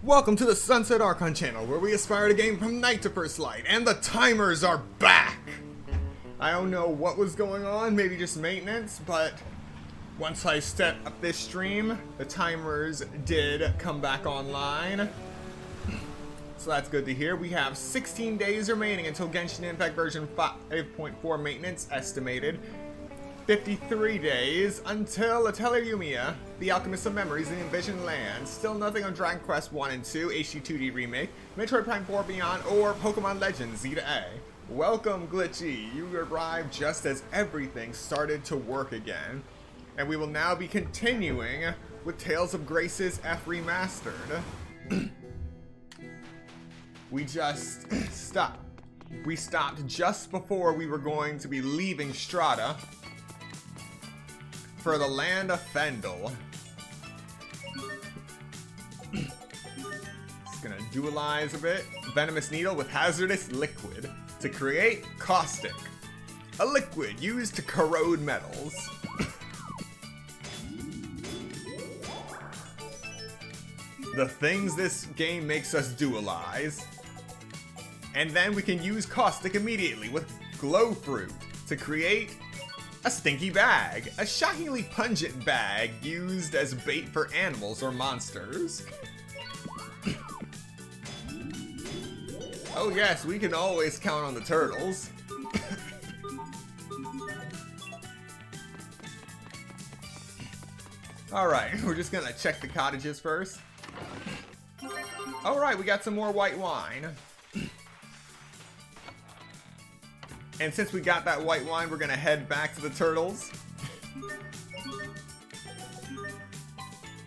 Welcome to the Sunset Archon channel, where we aspire to gain from night to first light, and the timers are back! I don't know what was going on, maybe just maintenance, but once I stepped up this stream, the timers did come back online. So that's good to hear. We have 16 days remaining until Genshin Impact version 5.4 maintenance estimated. 53 days until Atelier Yumiya, The Alchemist of Memories, and Envision Land. Still nothing on Dragon Quest 1 and 2, HD2D Remake, Metroid Prime 4 Beyond, or Pokemon Legends Z-A. Welcome, Glitchy. You arrived just as everything started to work again. And we will now be continuing with Tales of Grace's F Remastered. We just stopped. We stopped just before we were going to be leaving Strata for the land of Fendel. Just gonna dualize a bit. Venomous Needle with Hazardous Liquid to create Caustic, a liquid used to corrode metals. The things this game makes us dualize. And then we can use Caustic immediately with Glow Fruit to create a stinky bag, a shockingly pungent bag used as bait for animals or monsters. Oh yes, we can always count on the turtles. Alright, we're just gonna check the cottages first. Alright, we got some more white wine. And since we got that white wine, we're gonna head back to the turtles.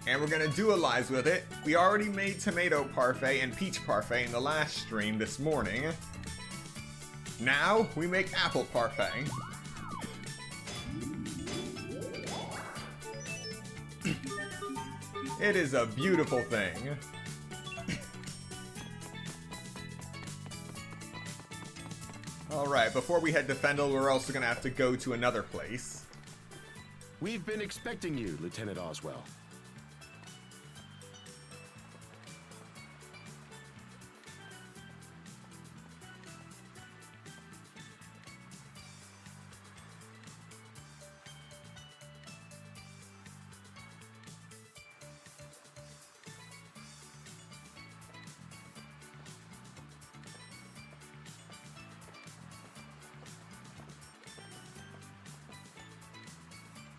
And we're gonna dualize with it. We already made tomato parfait and peach parfait in the last stream this morning. Now, we make apple parfait. It is a beautiful thing. Alright, before we head to Fendel, we're also gonna have to go to another place. We've been expecting you, Lieutenant Oswell.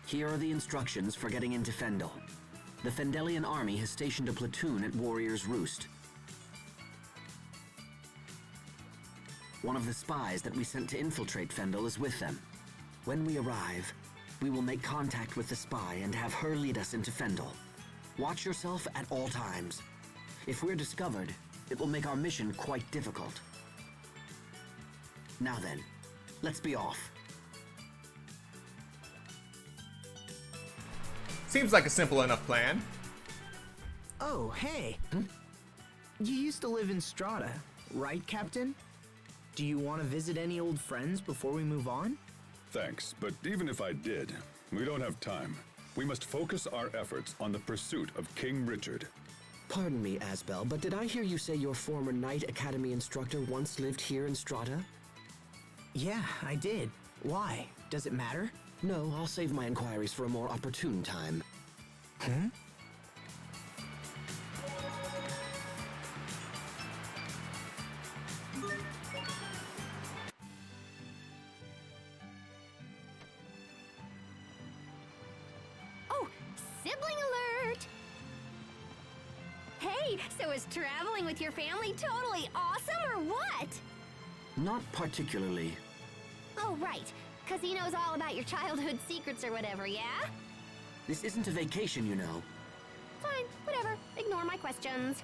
Here are the instructions for getting into Fendel. The Fendelian army has stationed a platoon at Warrior's Roost. One of the spies that we sent to infiltrate Fendel is with them. When we arrive, we will make contact with the spy and have her lead us into Fendel. Watch yourself at all times. If we're discovered, it will make our mission quite difficult. Now then, let's be off. Seems like a simple enough plan. Oh, hey. You used to live in Strata, right, Captain? Do you want to visit any old friends before we move on? Thanks, but even if I did, we don't have time. We must focus our efforts on the pursuit of King Richard. Pardon me, Asbel, but did I hear you say your former Knight Academy instructor once lived here in Strata? Yeah, I did. Why? Does it matter? No, I'll save my inquiries for a more opportune time. Huh? Oh, sibling alert! Hey, so is traveling with your family totally awesome or what? Not particularly. Oh, right. Because he knows all about your childhood secrets or whatever, yeah? This isn't a vacation, you know. Fine, whatever. Ignore my questions.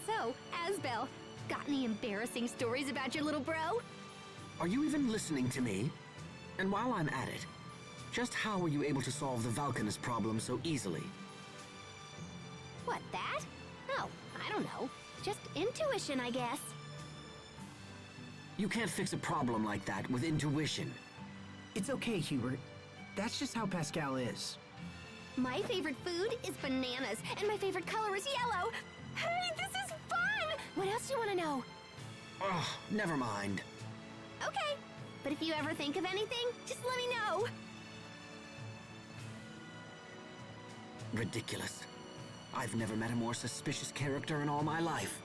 So, Asbel, got any embarrassing stories about your little bro? Are you even listening to me? And while I'm at it, just how were you able to solve the Valkanus problem so easily? What, that? Oh, I don't know. Just intuition, I guess. You can't fix a problem like that with intuition. It's okay, Hubert. That's just how Pascal is. My favorite food is bananas, and my favorite color is yellow. Hey, this is fun! What else do you want to know? Ugh, never mind. Okay, but if you ever think of anything, just let me know. Ridiculous. I've never met a more suspicious character in all my life.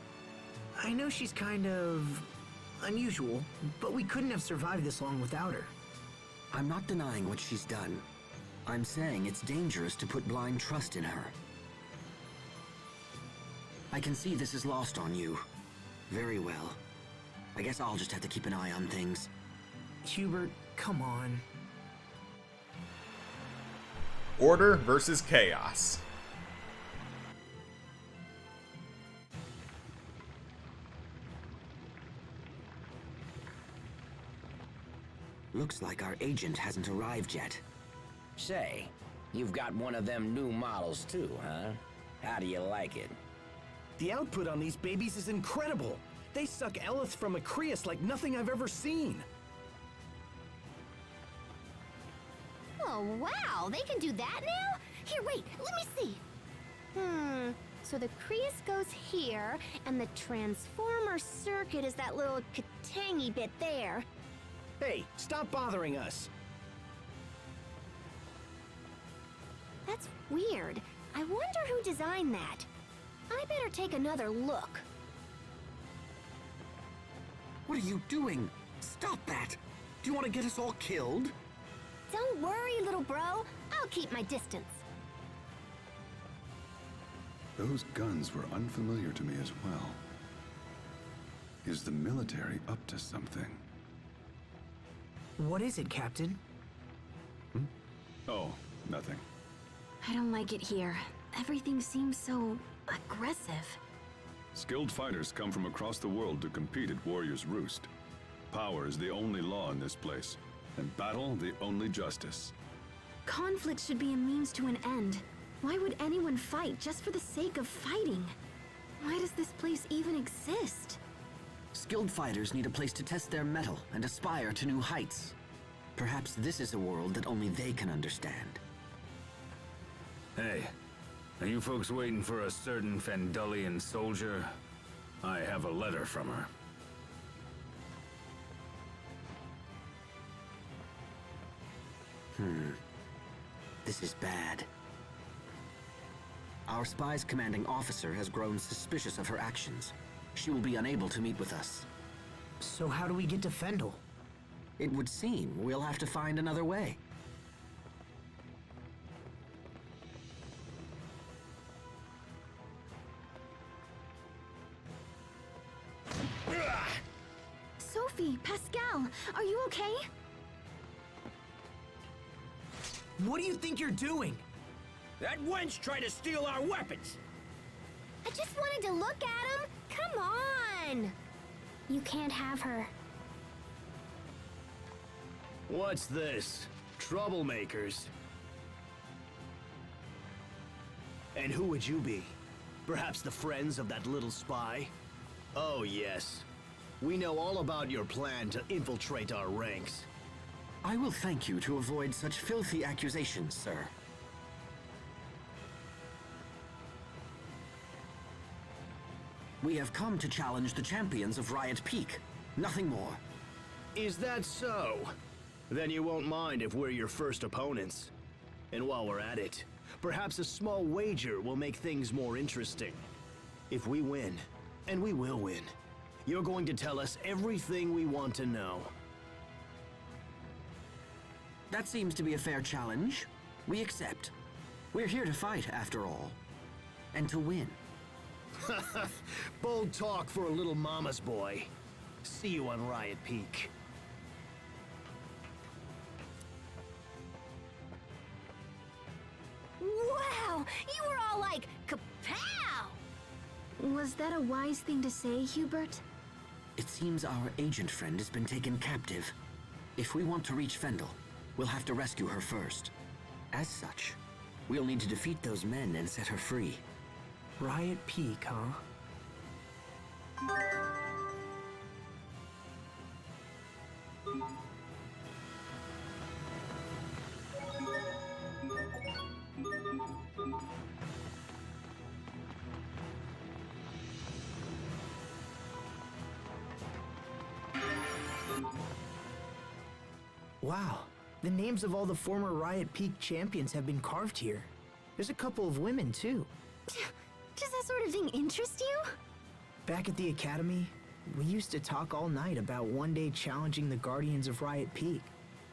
I know she's kind of unusual, but we couldn't have survived this long without her. I'm not denying what she's done. I'm saying it's dangerous to put blind trust in her. I can see this is lost on you. Very well. I guess I'll just have to keep an eye on things. Hubert, come on. Order versus chaos. Looks like our agent hasn't arrived yet. Say, you've got one of them new models too, huh? How do you like it? The output on these babies is incredible. They suck Elith from Acreus like nothing I've ever seen. Oh, wow, they can do that now? Here, wait, let me see. So the Creus goes here, and the transformer circuit is that little katangy bit there. Hey, stop bothering us. That's weird. I wonder who designed that. I better take another look. What are you doing? Stop that! Do you want to get us all killed? Don't worry, little bro. I'll keep my distance. Those guns were unfamiliar to me as well. Is the military up to something? What is it, Captain? Oh, nothing. I don't like it here. Everything seems so aggressive. Skilled fighters come from across the world to compete at Warrior's Roost. Power is the only law in this place, and battle the only justice. Conflict should be a means to an end. Why would anyone fight just for the sake of fighting? Why does this place even exist? Skilled fighters need a place to test their mettle and aspire to new heights. Perhaps this is a world that only they can understand. Hey, are you folks waiting for a certain Fendullian soldier? I have a letter from her. This is bad. Our spy's commanding officer has grown suspicious of her actions. She will be unable to meet with us. So how do we get to Fendel? It would seem we'll have to find another way. Sophie, Pascal, are you okay? What do you think you're doing? That wench tried to steal our weapons! I just wanted to look at him. Come on. You can't have her. What's this? Troublemakers. And who would you be? Perhaps the friends of that little spy? Oh yes. We know all about your plan to infiltrate our ranks. I will thank you to avoid such filthy accusations, sir. We have come to challenge the champions of Riot Peak. Nothing more. Is that so? Then you won't mind if we're your first opponents. And while we're at it, perhaps a small wager will make things more interesting. If we win, and we will win, you're going to tell us everything we want to know. That seems to be a fair challenge. We accept. We're here to fight, after all. And to win. Bold talk for a little mama's boy. See you on Riot Peak. Wow, you were all like, kapow! Was that a wise thing to say, Hubert? It seems our agent friend has been taken captive. If we want to reach Fendel, we'll have to rescue her first. As such, we'll need to defeat those men and set her free. Riot Peak, huh? Wow, the names of all the former Riot Peak champions have been carved here. There's a couple of women, too. Does that sort of thing interest you? Back at the academy, we used to talk all night about one day challenging the Guardians of Riot Peak.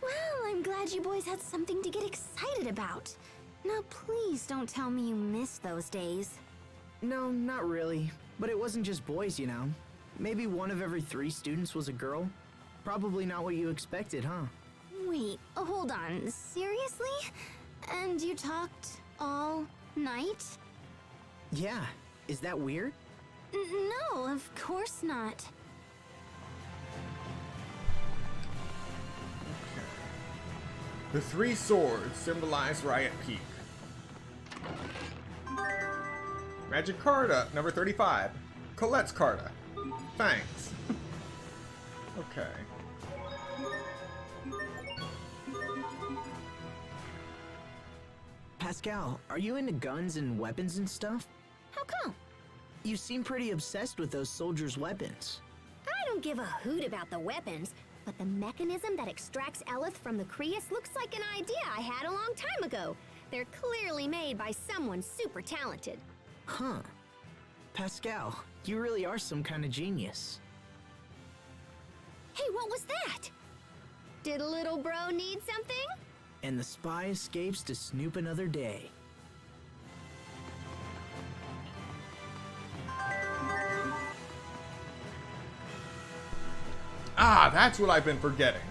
Well, I'm glad you boys had something to get excited about. Now please don't tell me you miss those days. No, not really. But it wasn't just boys, you know. Maybe one of every 3 students was a girl. Probably not what you expected, huh? Wait, hold on. Seriously? And you talked all night? Yeah. Is that weird? No, of course not. The 3 swords symbolize Riot Peak. Magic Carta, number 35. Colette's Carta. Thanks. Okay. Pascal, are you into guns and weapons and stuff? How come? You seem pretty obsessed with those soldiers' weapons. I don't give a hoot about the weapons, but the mechanism that extracts Eleth from the Creus looks like an idea I had a long time ago. They're clearly made by someone super talented. Huh. Pascal, you really are some kind of genius. Hey, what was that? Did little bro need something? And the spy escapes to snoop another day. Ah, that's what I've been forgetting.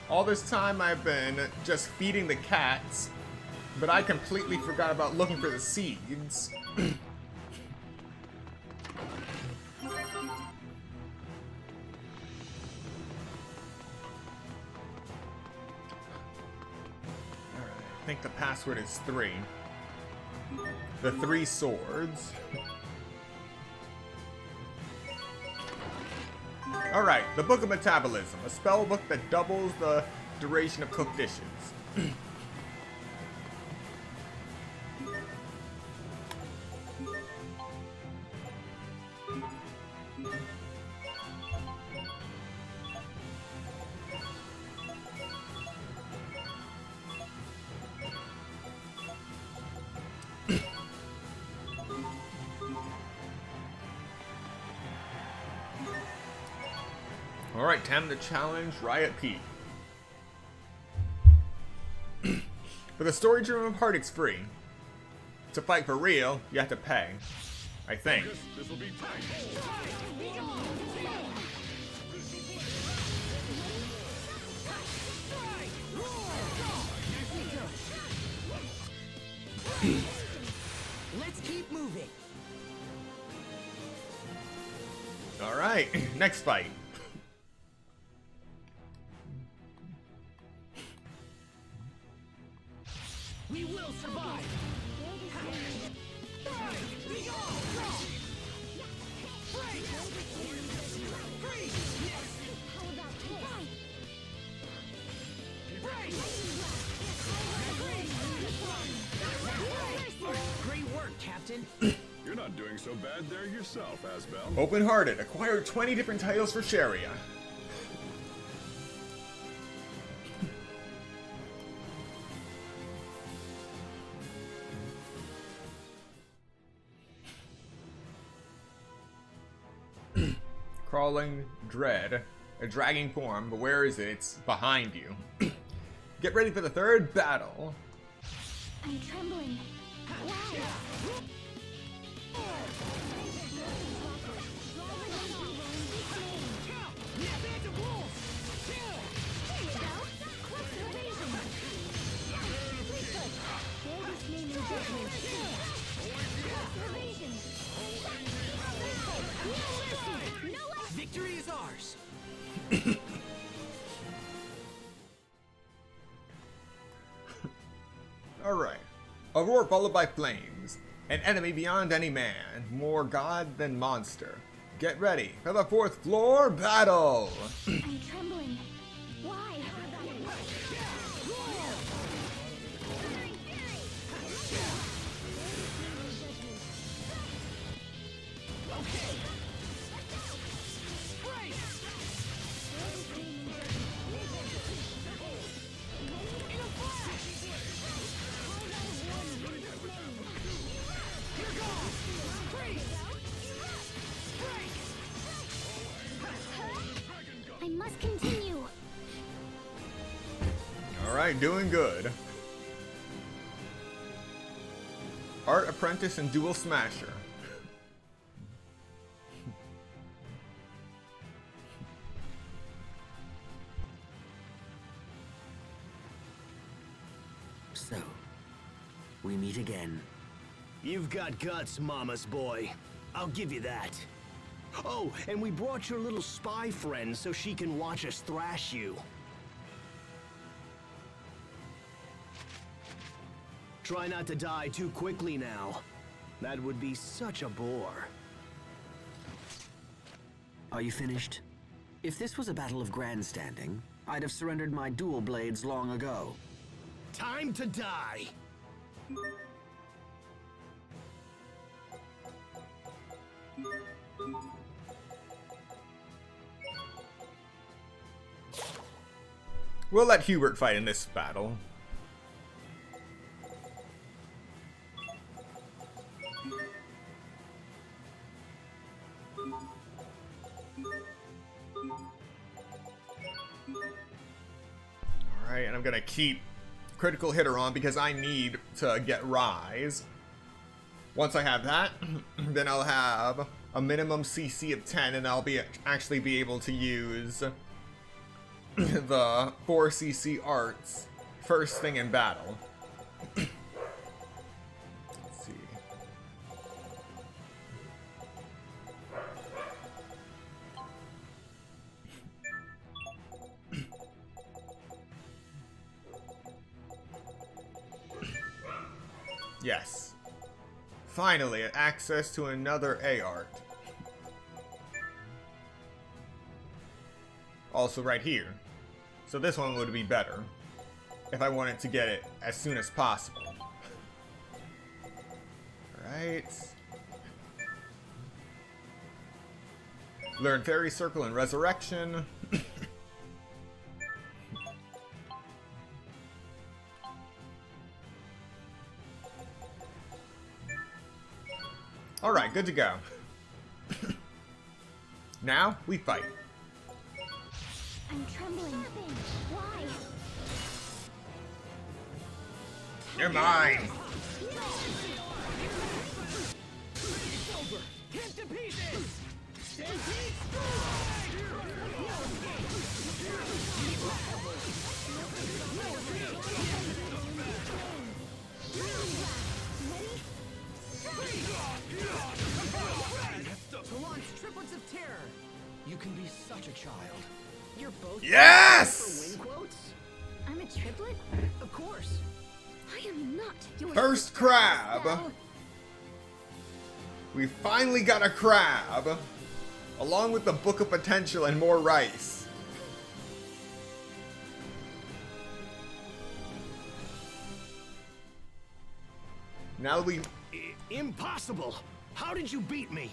All this time I've been just feeding the cats, but I completely forgot about looking for the seeds. I think the password is 3. The 3 swords. Alright, the Book of Metabolism, a spell book that doubles the duration of cooked dishes. Alright, time to challenge Riot Peak. For the Story Dream of Heart, it's free. To fight for real, you have to pay. I think. This'll be tight. Let's keep moving. Alright, next fight. We will survive. Great work, Captain. You're not doing so bad there yourself, Asbel. Open-hearted, acquired 20 different titles for Sharia. Crawling dread, a dragging form, but where is it? It's behind you. Get ready for the 3rd battle. I'm trembling. Wow. Victory is ours. Alright. Aurora followed by flames. An enemy beyond any man. More god than monster. Get ready for the 4th floor battle! I'm trembling. Why? must continue. Alright, doing good. Art Apprentice and Dual Smasher. So, we meet again. You've got guts, Mama's boy. I'll give you that. Oh, and we brought your little spy friend so she can watch us thrash you. Try not to die too quickly now. That would be such a bore. Are you finished? If this was a battle of grandstanding, I'd have surrendered my dual blades long ago. Time to die! We'll let Hubert fight in this battle. Alright, and I'm gonna keep Critical Hitter on because I need to get Rise. Once I have that, then I'll have a minimum CC of 10 and I'll actually be able to use the 4cc arts first thing in battle. Let's see. Yes. Finally, access to another A-art. Also right here. So this one would be better if I wanted to get it as soon as possible. Alright. Learn Fairy Circle and Resurrection. Alright, good to go. Now, we fight. I'm trembling. Why? You're mine! Hit to pieces! To launch triplets of terror. You can be such a child. You're both. Yes! For win quotes? I'm a triplet? Of course. I am not your First sister, crab! Estelle. We finally got a crab! Along with the Book of Potential and more rice. Now we... Impossible! How did you beat me?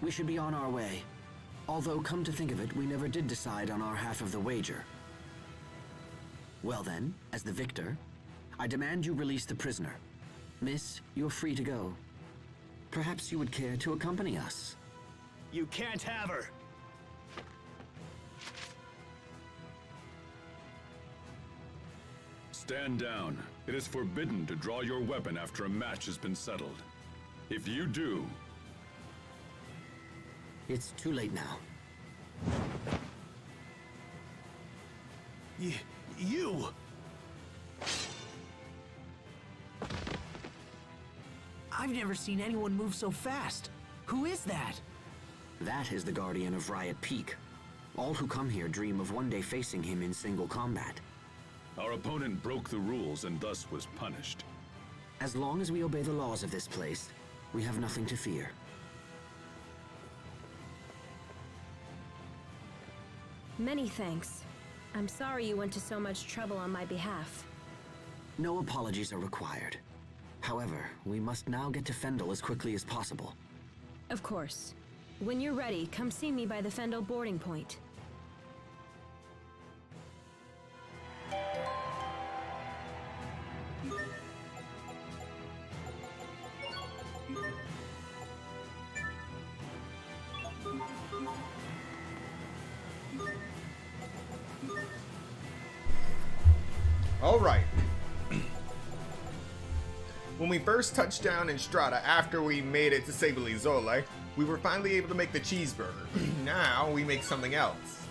We should be on our way. Although, come to think of it, we never did decide on our half of the wager. Well then, as the victor, I demand you release the prisoner. Miss, you're free to go. Perhaps you would care to accompany us. You can't have her! Stand down. It is forbidden to draw your weapon after a match has been settled. If you do... It's too late now. You! I've never seen anyone move so fast. Who is that? That is the Guardian of Riot Peak. All who come here dream of one day facing him in single combat. Our opponent broke the rules and thus was punished. As long as we obey the laws of this place, we have nothing to fear. Many thanks. I'm sorry you went to so much trouble on my behalf. No apologies are required. However, we must now get to Fendel as quickly as possible. Of course. When you're ready, come see me by the Fendel boarding point. Alright. When we first touched down in Strata after we made it to Sabili Zole, we were finally able to make the cheeseburger. Now we make something else.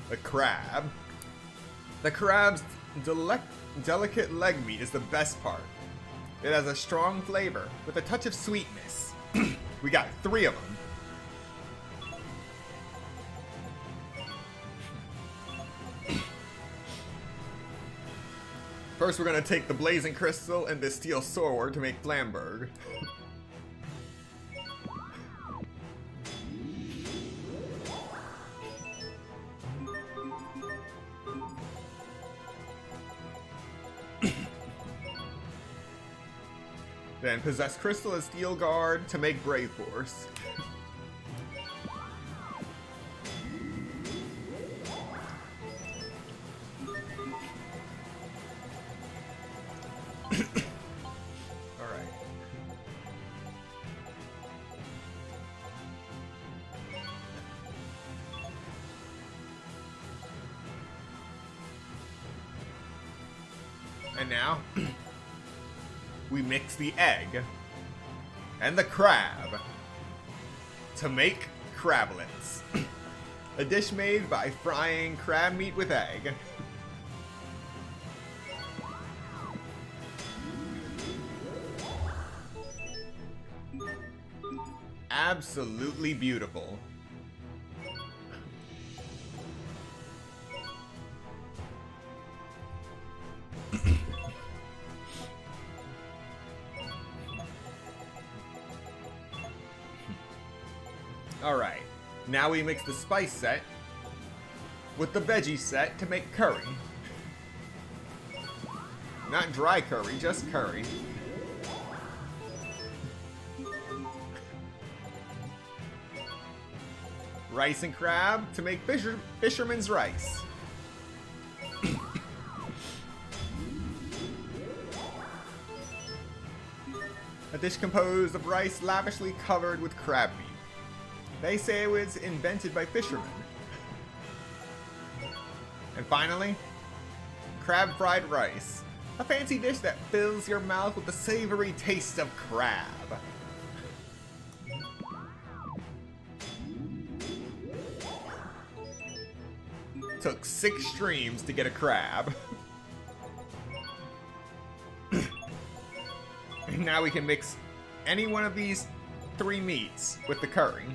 The crab. The crab's delicate leg meat is the best part. It has a strong flavor with a touch of sweetness. We got 3 of them. First, we're gonna take the blazing crystal and the steel sword to make Flamberg. Then possess crystal and steel guard to make Brave Force. And now, we mix the egg and the crab to make crablets. A dish made by frying crab meat with egg. Absolutely beautiful. Alright, now we mix the spice set with the veggie set to make curry. Not dry curry, just curry. Rice and crab to make fisherman's rice. A dish composed of rice lavishly covered with crab meat. They say it was invented by fishermen. And finally, crab fried rice. A fancy dish that fills your mouth with the savory taste of crab. Took 6 streams to get a crab. And now we can mix any one of these 3 meats with the curry.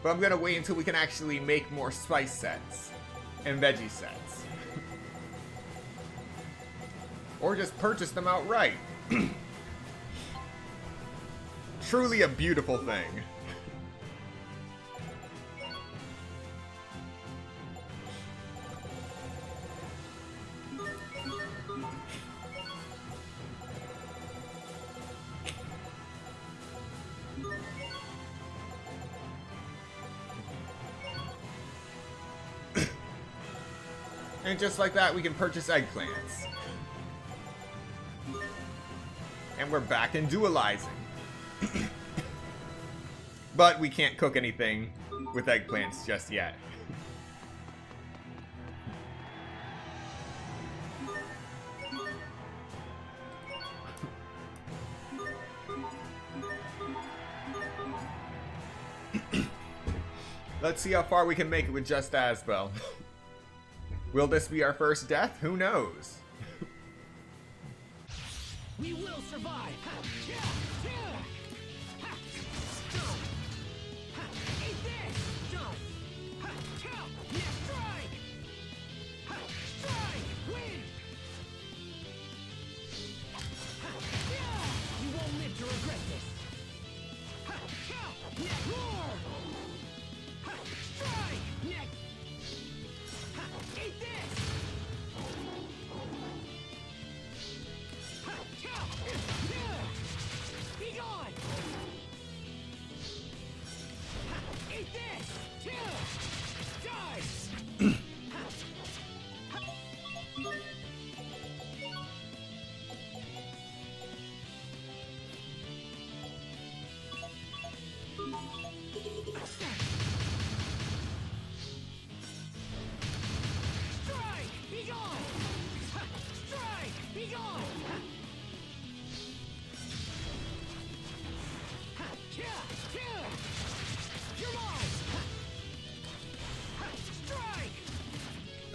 But I'm gonna wait until we can actually make more spice sets and veggie sets. Or just purchase them outright. Truly a beautiful thing. And just like that, we can purchase eggplants. And we're back in dualizing. But we can't cook anything with eggplants just yet. Let's see how far we can make it with just Asbel. Will this be our first death? Who knows? We will survive. Eat this. Strike. Strike. Win. You won't live to regret this. Roar. Strike. Eat this.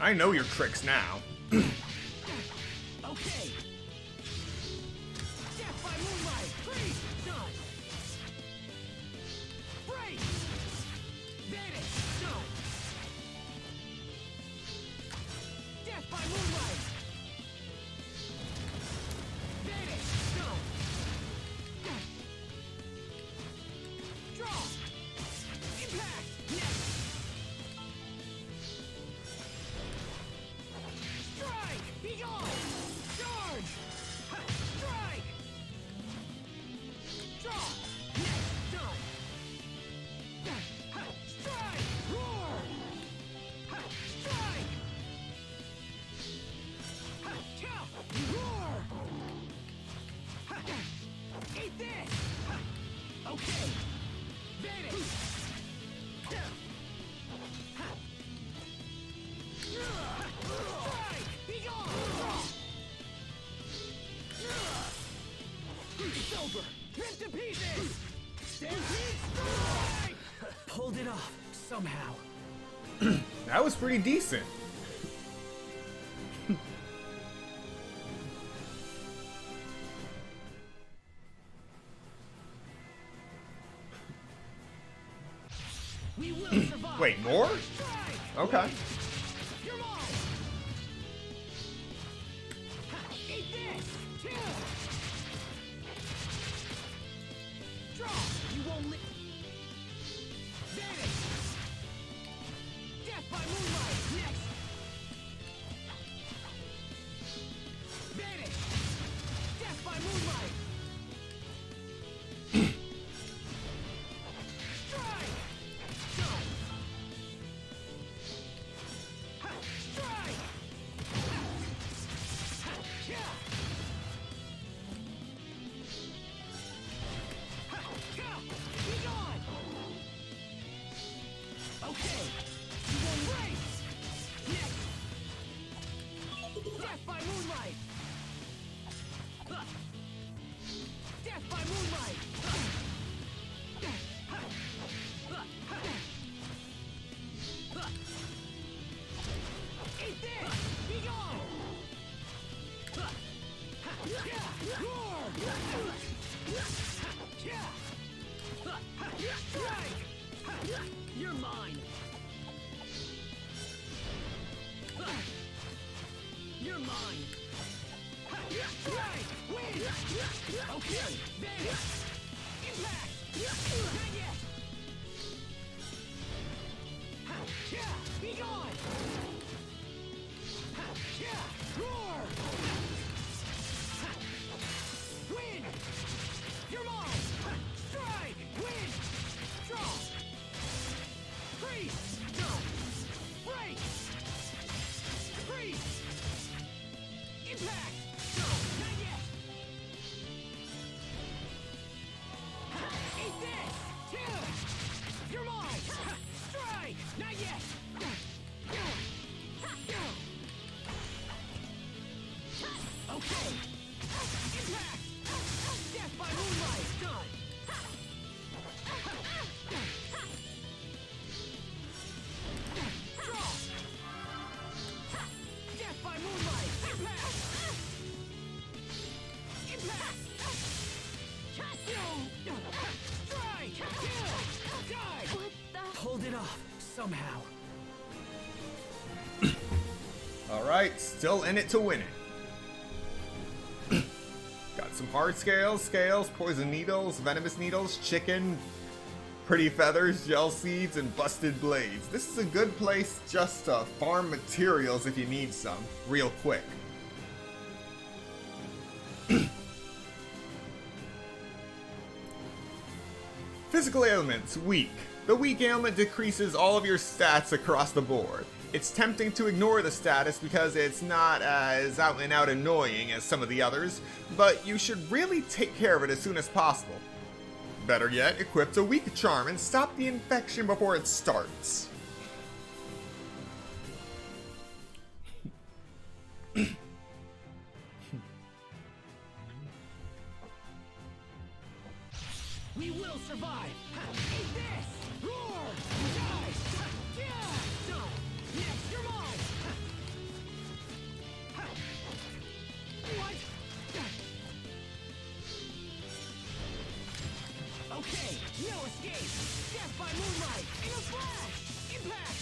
I know your tricks now. Okay. Death by moonlight. Freeze. Done. Break. Vanish. Done. Death by moonlight. Vanish. Done. Draw. Impact. Next. Strike! Be gone! Charge! Ha! Strike! Draw! Next! Done! Ha! Strike! Roar! Ha! Strike! Ha! Cow! Roar! Ha! Eat this! Ha! Okay! Vanish! Ha! Strike! Be gone! It's over! Rip to pieces! Stampede strike! Pulled it off, somehow. That was pretty decent. We will survive! Wait, more? Strike! Okay. You're mine! Ha! Eat this! Two! Draw! You won't live! Vanish! Death by moonlight! Next! Vanish! Death by moonlight! Strike! Done! Ha! Strike! Ha! Yeah! Ha! Yeah! Be gone! Okay! You won't break! Next! Death by moonlight! Ha! Death by moonlight! Ha! Ha! Ha! Ha! Ha! Eat this! Be gone! Ha! Ha! Yeah! Roar! Ha! Yeah! Ha! Ha! Strike! Ha! You're mine! Ha! You're mine! Ha! Strike! Win! Okay! Vanish! Impact! Not yet! Ha! Yeah! Be gone! Ha! Yeah! Roar! Ha! Win! You're mine! Ha! Strike! Win! Draw! Freeze! Done! Break! Freeze! Impact! Done! Not yet! Ha! Eat this! Two! You're mine! Ha! Strike! Not yet! Okay! Impact! Death by moonlight! Done! Draw! Death by moonlight! Impact! Impact! Strike! Kill! Die! Pulled it off, somehow. Alright, still in it to win it. Got some hard scales, poison needles, venomous needles, chicken, pretty feathers, gel seeds, and busted blades. This is a good place just to farm materials if you need some, real quick. Physical ailments, weak. The weak ailment decreases all of your stats across the board. It's tempting to ignore the status because it's not as out and out annoying as some of the others, but you should really take care of it as soon as possible. Better yet, equip a weak charm and stop the infection before it starts. We will survive! Ha! Eat this! Roar! Die! Ha! Yeah! Done! Next, you're mine! Ha! Death by moonlight! In a flash! Impact!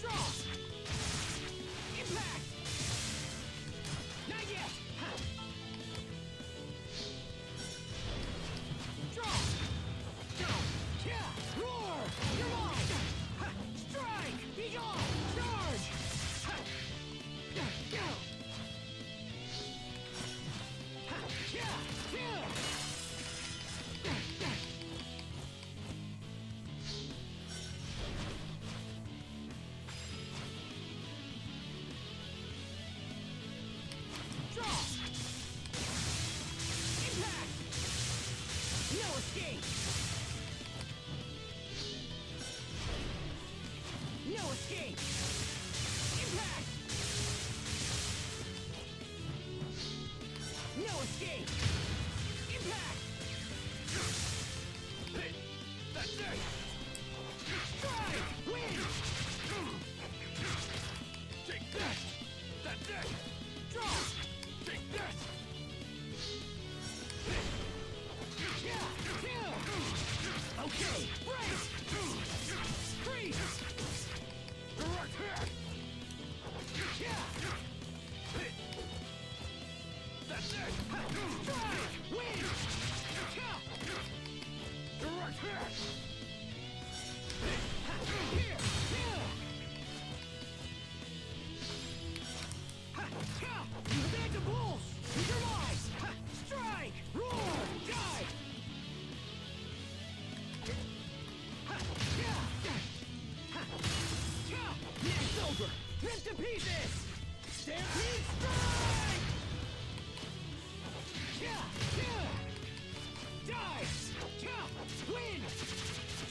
Draw! Impact! Not yet! Draw! Yeah! Roar! You're mine! Strike! Be gone! Charge! Draw! Impact! No escape! No escape! Impact! No escape! Impact! That's it! Strike! Win! Take that! That's it! Draw! Take that! Okay, break! Freeze! Direct hit! That's it! Strike! Win! Direct hit! Back to bulls! You're mine! Strike! Roar! Die! Next over! Rip to pieces! Stampede strike! Die! Win!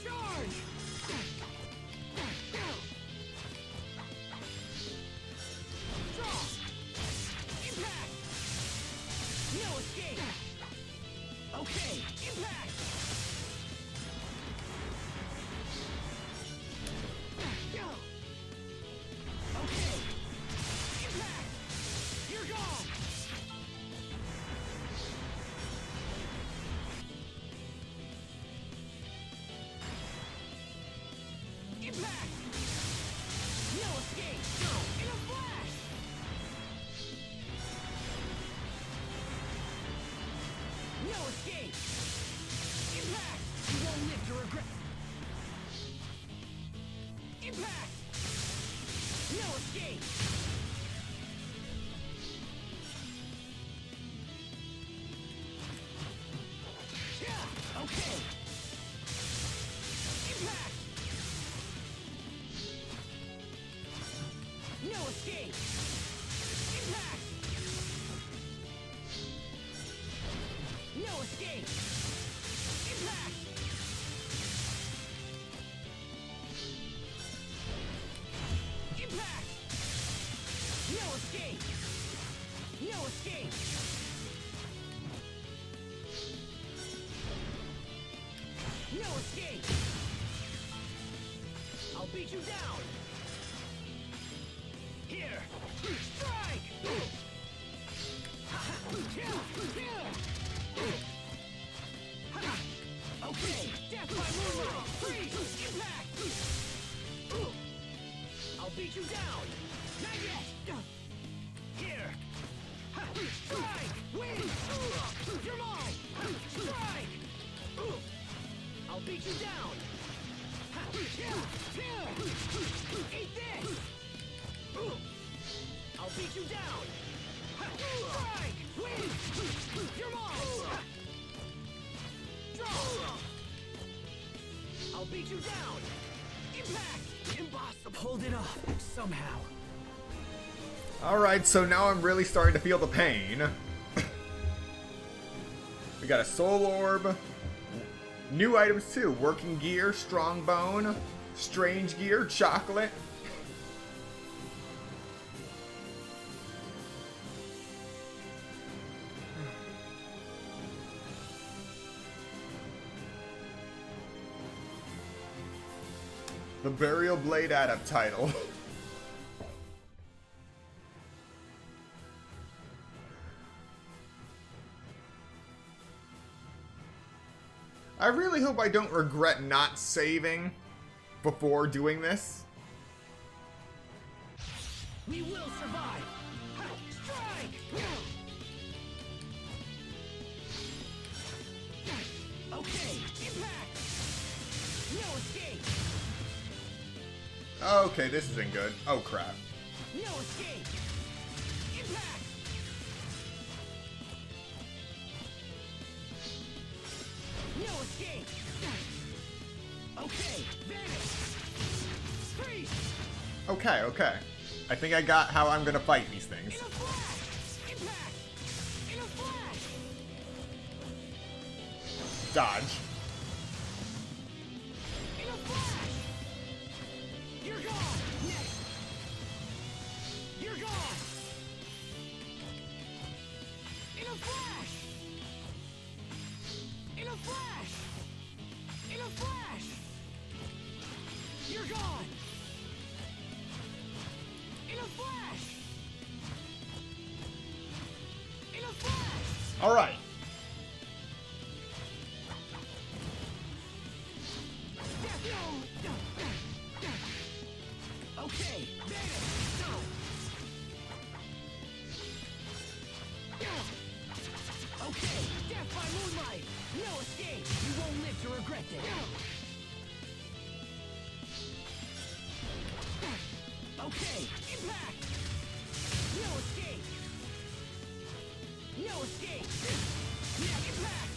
Charge! Draw! Impact! No escape! Okay, impact! Okay, impact! You're gone! Impact! No escape! In a flash! No escape! Impact! You won't live to regret. Impact! No escape! Okay! Impact! No escape! Impact! No escape! Impact! Impact! No escape! No escape! No escape! I'll beat you down! Here! Strike! Okay! Death by moonlight! Freeze! Impact! I'll beat you down! Not yet! Here! Strike! Win! You're mine! Strike! I'll beat you down! Eat this! I'll beat you down! Strike! Win! You're mine! Draw! I'll beat you down! Impact! Impossible! Pulled it off, somehow. Alright, so now I'm really starting to feel the pain. We got a soul orb. New items too. Working gear, strong bone, strange gear, chocolate. The Burial Blade Adept title. I really hope I don't regret not saving before doing this. We will survive. Ha, strike! Okay, impact. No escape. Okay, this isn't good. Oh crap. No escape. Impact. No escape. Okay, vanish. Freeze. Okay, okay. I think I got how I'm gonna fight these things. In a flash. Impact. In a flash. Dodge. In a flash. You're gone. Next. You're gone. In a flash. In a flash. In a flash. You're gone. In a flash. In a flash. All right. Okay, vanish. Okay, death by moonlight. No escape. You won't live to regret it. Okay, impact. No escape. No escape. Yeah, impact.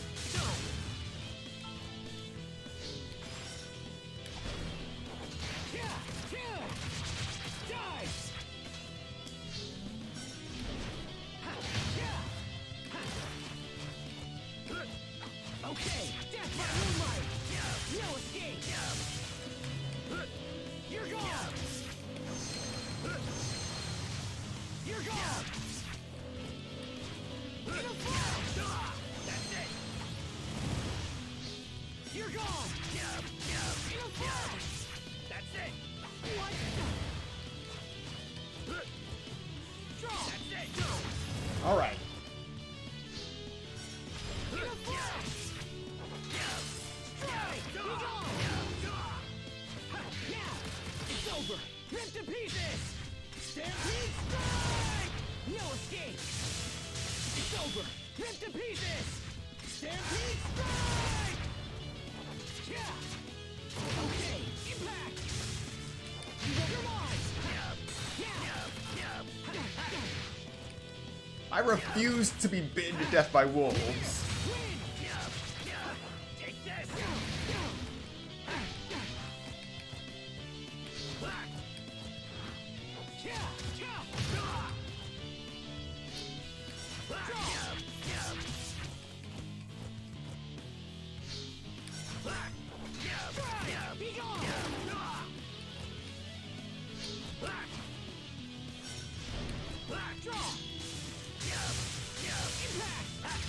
Dive! Okay, death by moonlight! No escape! You're gone! You're gone! In a flash! That's it! You're gone! In a flash! That's it! What? Draw! That's it! All right. In a flash! Strike! Be gone! Ha, now! It's over! Ripped to pieces! Stampede strike! No escape! It's over! Ripped to pieces! Stampede strike! Yeah! Okay, impact! You're mine! I refuse to be bitten to death by wolves. Take this! Be gone! Draw! Impact!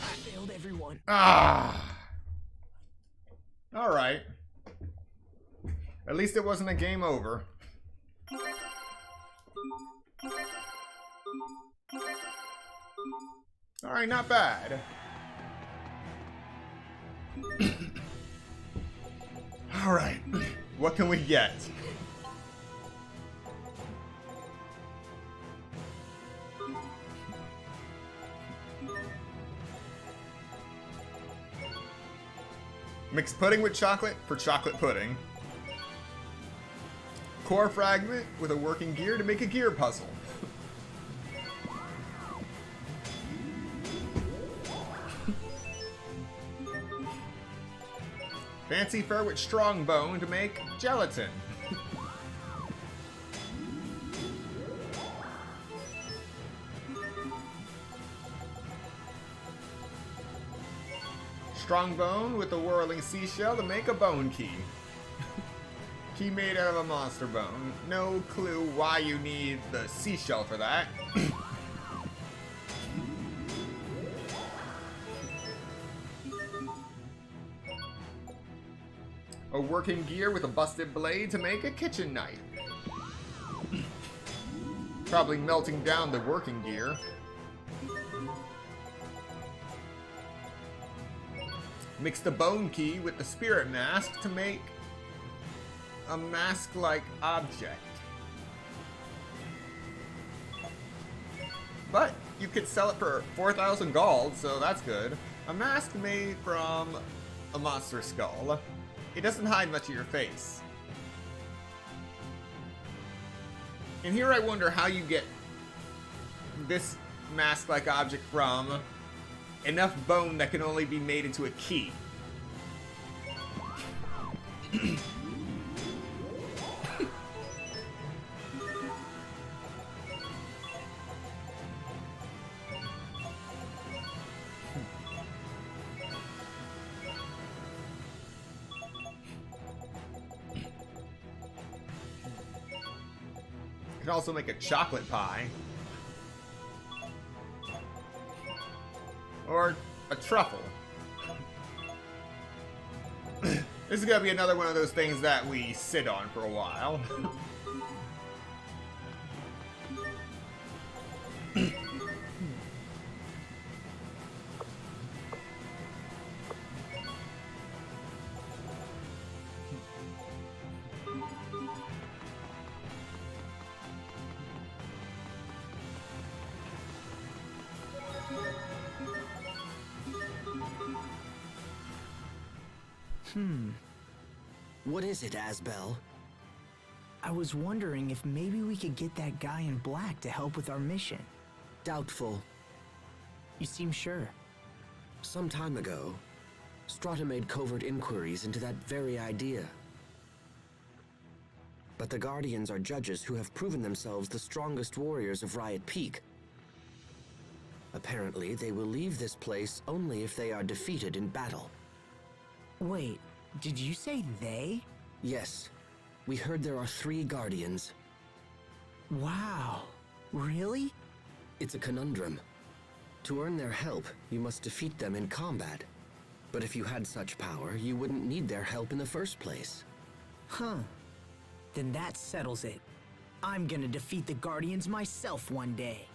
I failed everyone. Ah. All right. At least it wasn't a game over. All right, not bad. All right. What can we get? Mix pudding with chocolate for chocolate pudding. Core fragment with a working gear to make a gear puzzle. Fancy fur with strong bone to make gelatin. Strong bone with a whirling seashell to make a bone key. Key made out of a monster bone. No clue why you need the seashell for that. A working gear with a busted blade to make a kitchen knife. Probably melting down the working gear. Mix the bone key with the spirit mask to make a mask-like object. But you could sell it for 4,000 gold, so that's good. A mask made from a monster skull. It doesn't hide much of your face. And here I wonder how you get this mask-like object from enough bone that can only be made into a key. You can also make a chocolate pie. Or a truffle. This is gonna be another one of those things that we sit on for a while. What is it, Asbel? I was wondering if maybe we could get that guy in black to help with our mission. Doubtful. You seem sure. Some time ago, Strata made covert inquiries into that very idea. But the Guardians are judges who have proven themselves the strongest warriors of Riot Peak. Apparently, they will leave this place only if they are defeated in battle. Wait, did you say they? Yes. We heard there are 3 Guardians. Wow. Really? It's a conundrum. To earn their help, you must defeat them in combat. But if you had such power, you wouldn't need their help in the first place. Huh. Then that settles it. I'm gonna defeat the Guardians myself one day.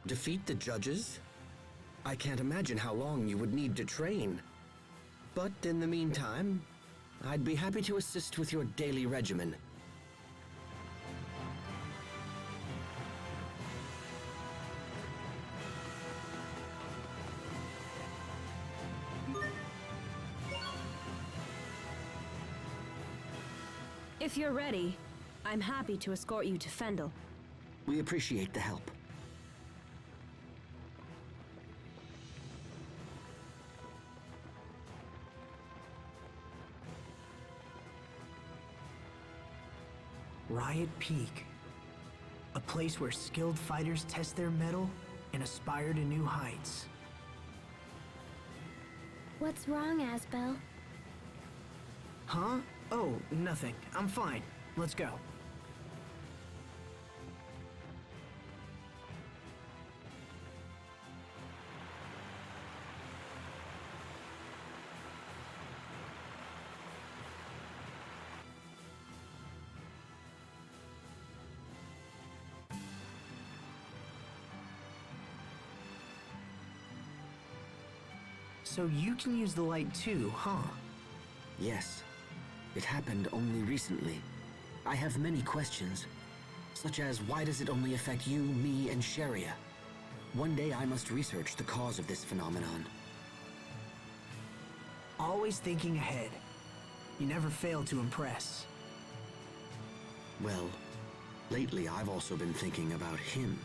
Defeat the judges? I can't imagine how long you would need to train. But in the meantime, I'd be happy to assist with your daily regimen. If you're ready, I'm happy to escort you to Fendel. We appreciate the help. Riot Peak. A place where skilled fighters test their mettle and aspire to new heights. What's wrong, Asbel? Huh? Oh, nothing. I'm fine. Let's go. So you can use the light too, huh? Yes. It happened only recently. I have many questions, such as why does it only affect you, me, and Sharia? One day I must research the cause of this phenomenon. Always thinking ahead. You never fail to impress. Well, lately I've also been thinking about him.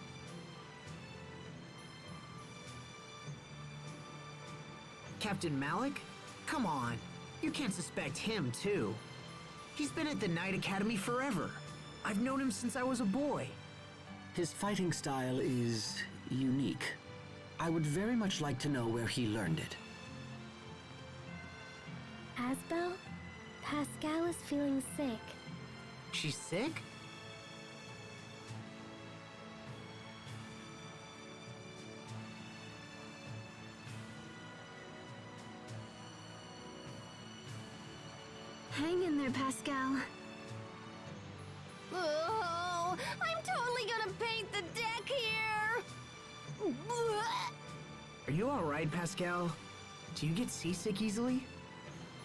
Captain Malik? Come on. You can't suspect him, too. He's been at the Knight Academy forever. I've known him since I was a boy. His fighting style is unique. I would very much like to know where he learned it. Asbel? Pascal is feeling sick. She's sick? Hang in there, Pascal. Oh, I'm totally gonna paint the deck here! Are you alright, Pascal? Do you get seasick easily?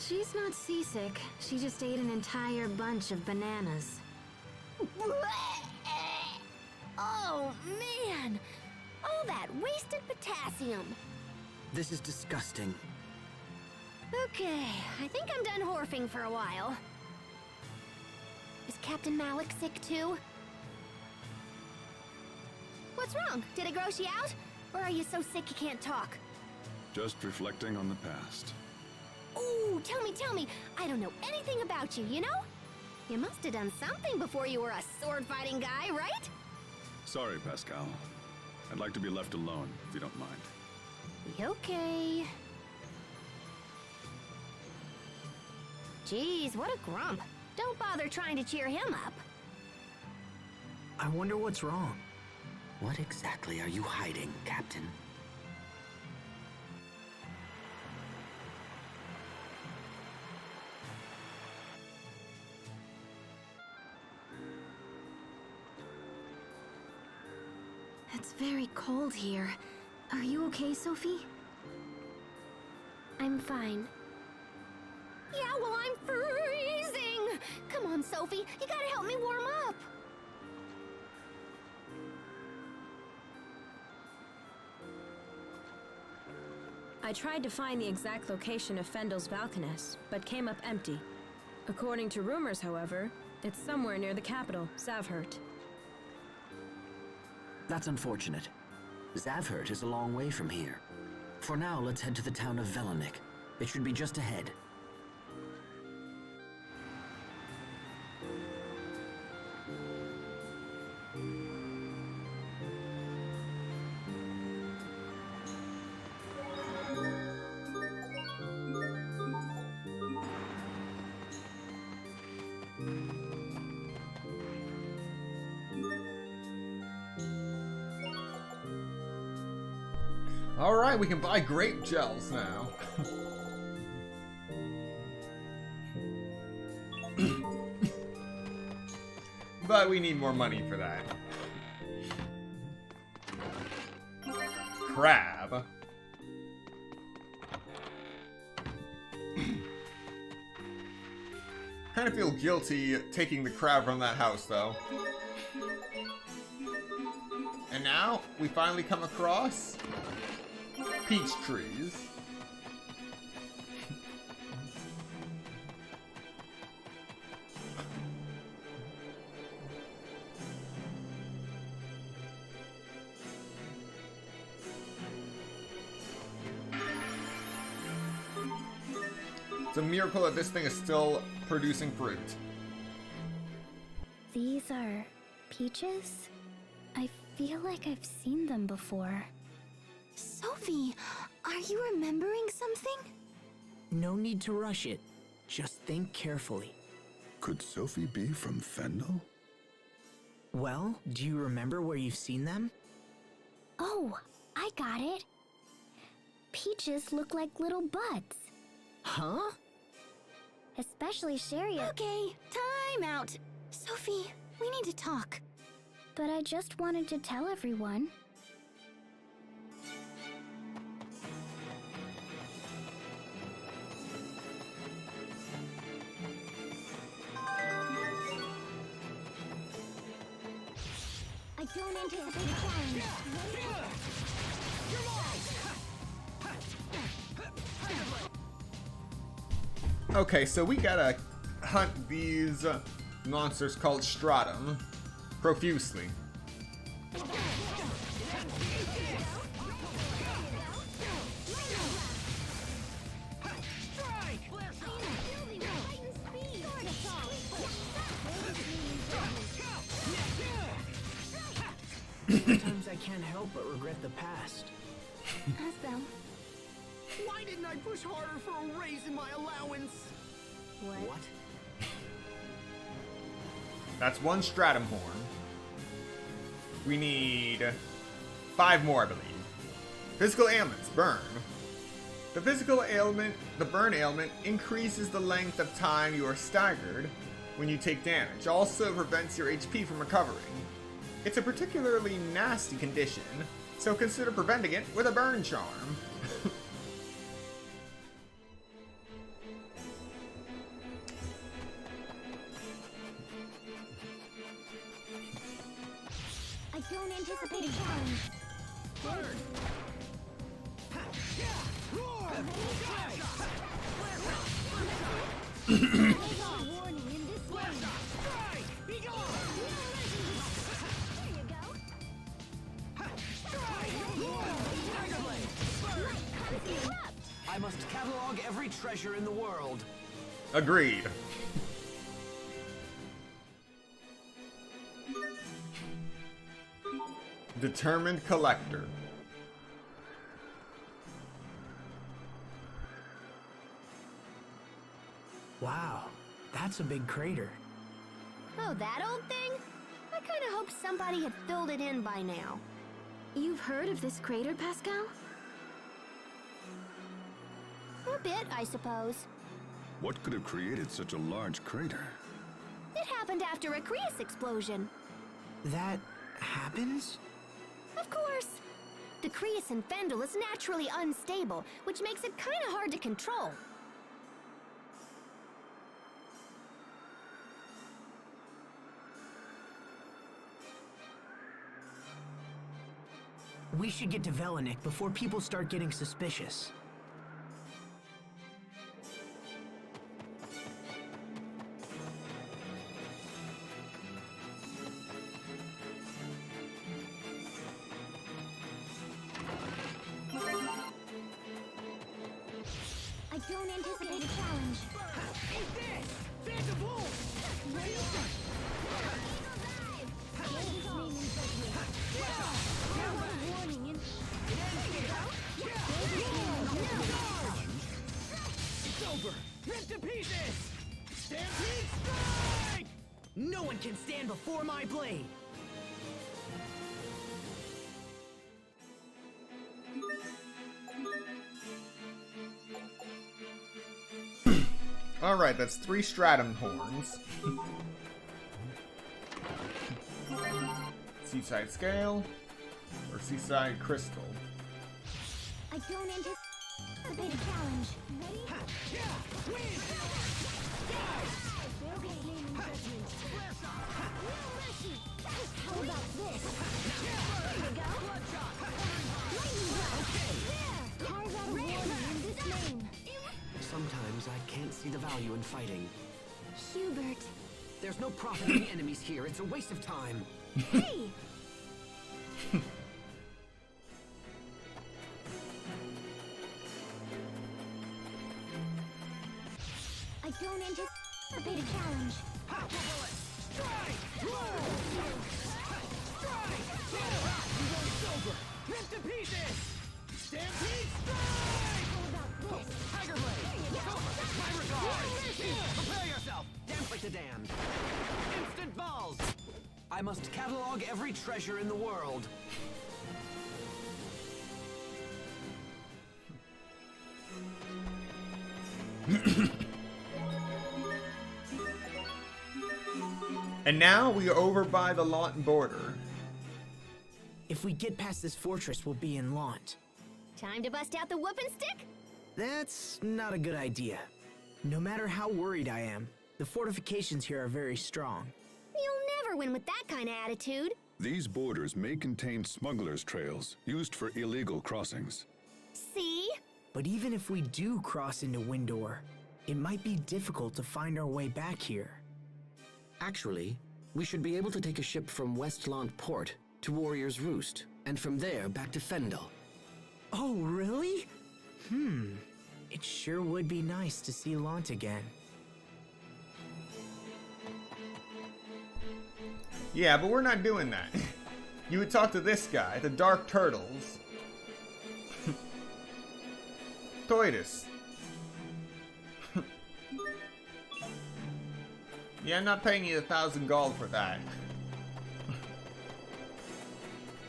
She's not seasick. She just ate an entire bunch of bananas. Oh, man! All that wasted potassium. This is disgusting. Okay, I think I'm done horfing for a while. Is Captain Malik sick too? What's wrong? Did it gross you out? Or are you so sick you can't talk? Just reflecting on the past. Ooh, tell me. I don't know anything about you, you know? You must have done something before you were a sword-fighting guy, right? Sorry, Pascal. I'd like to be left alone, if you don't mind. Okay. Jeez, what a grump. Don't bother trying to cheer him up. I wonder what's wrong. What exactly are you hiding, Captain? It's very cold here. Are you okay, Sophie? I'm fine. Yeah, well, I'm freezing! Come on, Sophie, you gotta help me warm up! I tried to find the exact location of Fendel's Valkaness, but came up empty. According to rumors, however, it's somewhere near the capital, Zavhert. That's unfortunate. Zavhert is a long way from here. For now, let's head to the town of Velanik. It should be just ahead. Alright, we can buy grape gels now. But we need more money for that. Crab. Kind of feel guilty taking the crab from that house, though. And now, we finally come across peach trees. It's a miracle that this thing is still producing fruit. These are peaches? I feel like I've seen them before. Sophie, are you remembering something? No need to rush it. Just think carefully. Could Sophie be from Fendel? Well, do you remember where you've seen them? Oh, I got it. Peaches look like little buds. Huh? Especially Chariot. Okay, time out. Sophie, we need to talk. But I just wanted to tell everyone. I don't anticipate a challenge. Okay, so we gotta hunt these monsters called Stratum profusely. Sometimes I can't help but regret the past. As them. Why didn't I push harder for a raise in my allowance? What? That's one Stratum horn. We need 5 more, I believe. Physical ailments, burn. The burn ailment increases the length of time you are staggered when you take damage. Also prevents your HP from recovering. It's a particularly nasty condition, so consider preventing it with a burn charm. don't anticipate a challenge. Bird! Roar! Warning in this way. Strike! Be gone! There you go. Strike! Roar! Tiger Blade! Bird! I must catalog every treasure in the world. Agreed. Determined collector. Wow, that's a big crater. Oh, that old thing? I kind of hoped somebody had filled it in by now. You've heard of this crater, Pascal? A bit, I suppose. What could have created such a large crater? It happened after a Creus explosion. That happens? Of course. The Creus in Fendel is naturally unstable, which makes it kind of hard to control. We should get to Velenik before people start getting suspicious. I don't anticipate a challenge. Eat this! Phantom Bolt! Warning in... It's over! Rip to pieces! Stampede strike! No one can stand before my blade! Alright, that's 3 stratum horns. Seaside scale. Or seaside crystal. I don't anticipate a challenge. Ready? Okay, naming judgment. No mercy. How about this? There you go. Lightning blast. There. Carve out a warning in this name. Sometimes I can't see the value in fighting. Hubert. There's no profit in the enemies here. It's a waste of time. Hey! I don't anticipate a challenge. Rip to pieces! Stampede strike! How about this? Tiger Blade! My regards! Prepare yourself! Dance like the damned. Instant balls! I must catalog every treasure in the world. And now we are over by the Lant border. If we get past this fortress, we'll be in Lant. Time to bust out the whooping stick? That's not a good idea. No matter how worried I am, the fortifications here are very strong. You'll never win with that kind of attitude. These borders may contain smugglers' trails used for illegal crossings. See? But even if we do cross into Windor, it might be difficult to find our way back here. Actually, we should be able to take a ship from Westland Port to Warrior's Roost, and from there back to Fendel. Oh, really? It sure would be nice to see Lant again. Yeah, but we're not doing that. You would talk to this guy, the Dark Turtles. Toitus. Yeah, I'm not paying you 1,000 gold for that.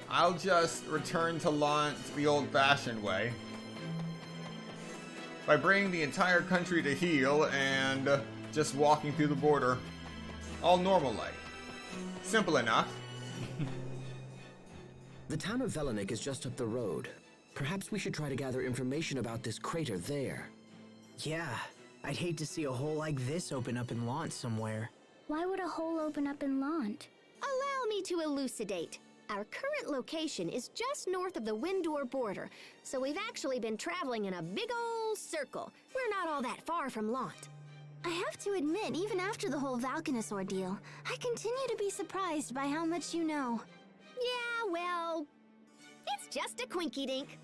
I'll just return to Lant the old-fashioned way. By bringing the entire country to heel and just walking through the border. All normal-like. Simple enough. The town of Velenik is just up the road. Perhaps we should try to gather information about this crater there. Yeah, I'd hate to see a hole like this open up in Lant somewhere. Why would a hole open up in Lant? Allow me to elucidate. Our current location is just north of the Windor border, so we've actually been traveling in a big ol' circle. We're not all that far from Lot. I have to admit, even after the whole Valkanus ordeal, I continue to be surprised by how much you know. Yeah, well, it's just a quinky-dink.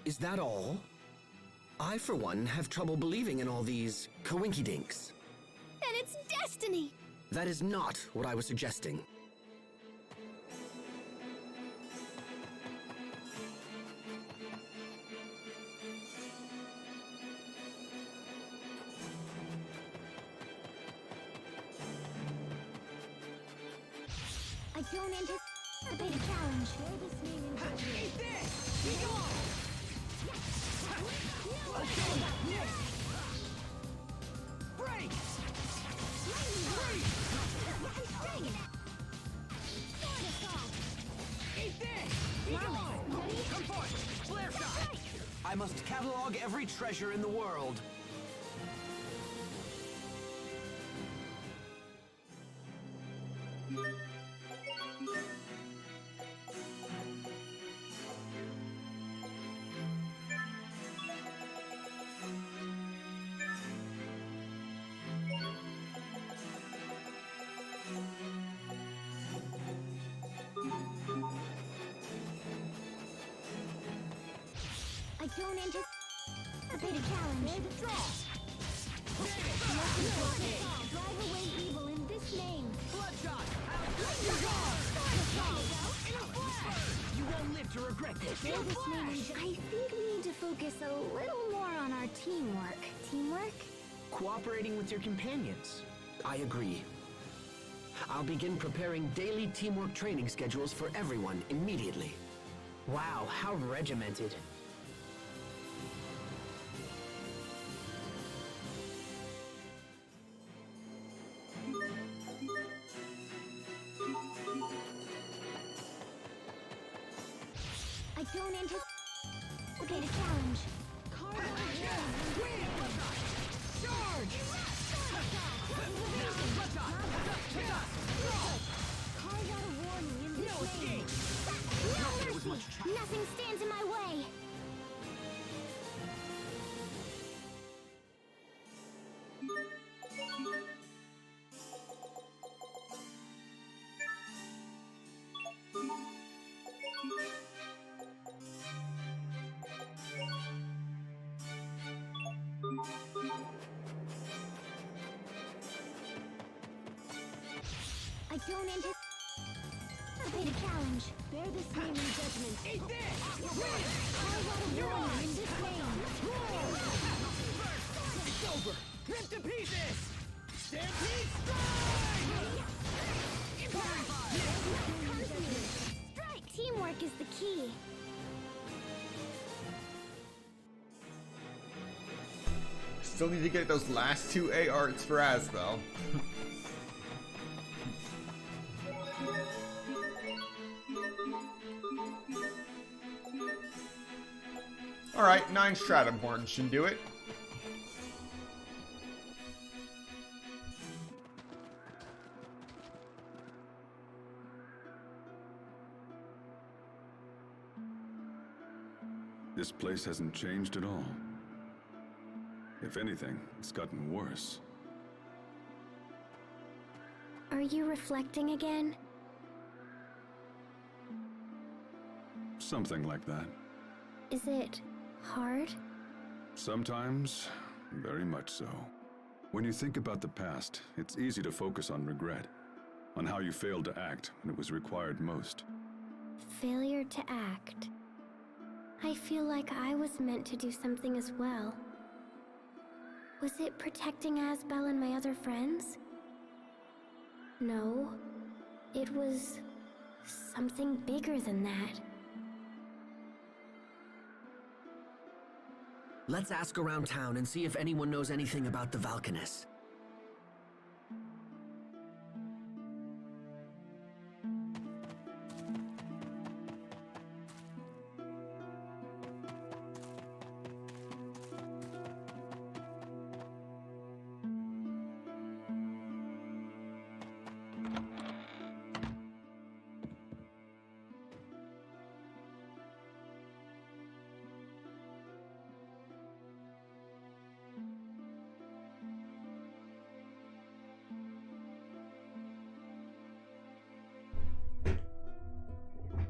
Is that all? I, for one, have trouble believing in all these coinkydinks. And it's destiny! That is not what I was suggesting. I don't anticipate a challenge. Eat this! Be gone! Break! Eat this! Be gone! Come forth! Flare shot! I must catalog every treasure in the world. I don't anticipate a challenge. Draw! Drive away evil in this name. Bloodshot! You won't live to regret this! Bear this name in I think we need to focus a little more on our teamwork. Teamwork? Cooperating with your companions. I agree. I'll begin preparing daily teamwork training schedules for everyone immediately. Wow, how regimented. I don't anticipate a challenge. Carve out a warning in this name. No mercy! Nothing stands in my way! I don't anticipate a challenge. Bear this name in judgment. Eat this! Carve out a warning in this name. It's over! Rip to pieces! Stampede strike! Strike! Teamwork is the key. Still need to get those last 2 A arts for Asbel. Alright, 9 Stratum Horns should do it. This place hasn't changed at all. If anything, it's gotten worse. Are you reflecting again? Something like that. Is it hard? Sometimes, very much so. When you think about the past, it's easy to focus on regret, on how you failed to act when it was required most. Failure to act. I feel like I was meant to do something as well. Was it protecting Asbel and my other friends? No. It was something bigger than that. Let's ask around town and see if anyone knows anything about the Valkanus.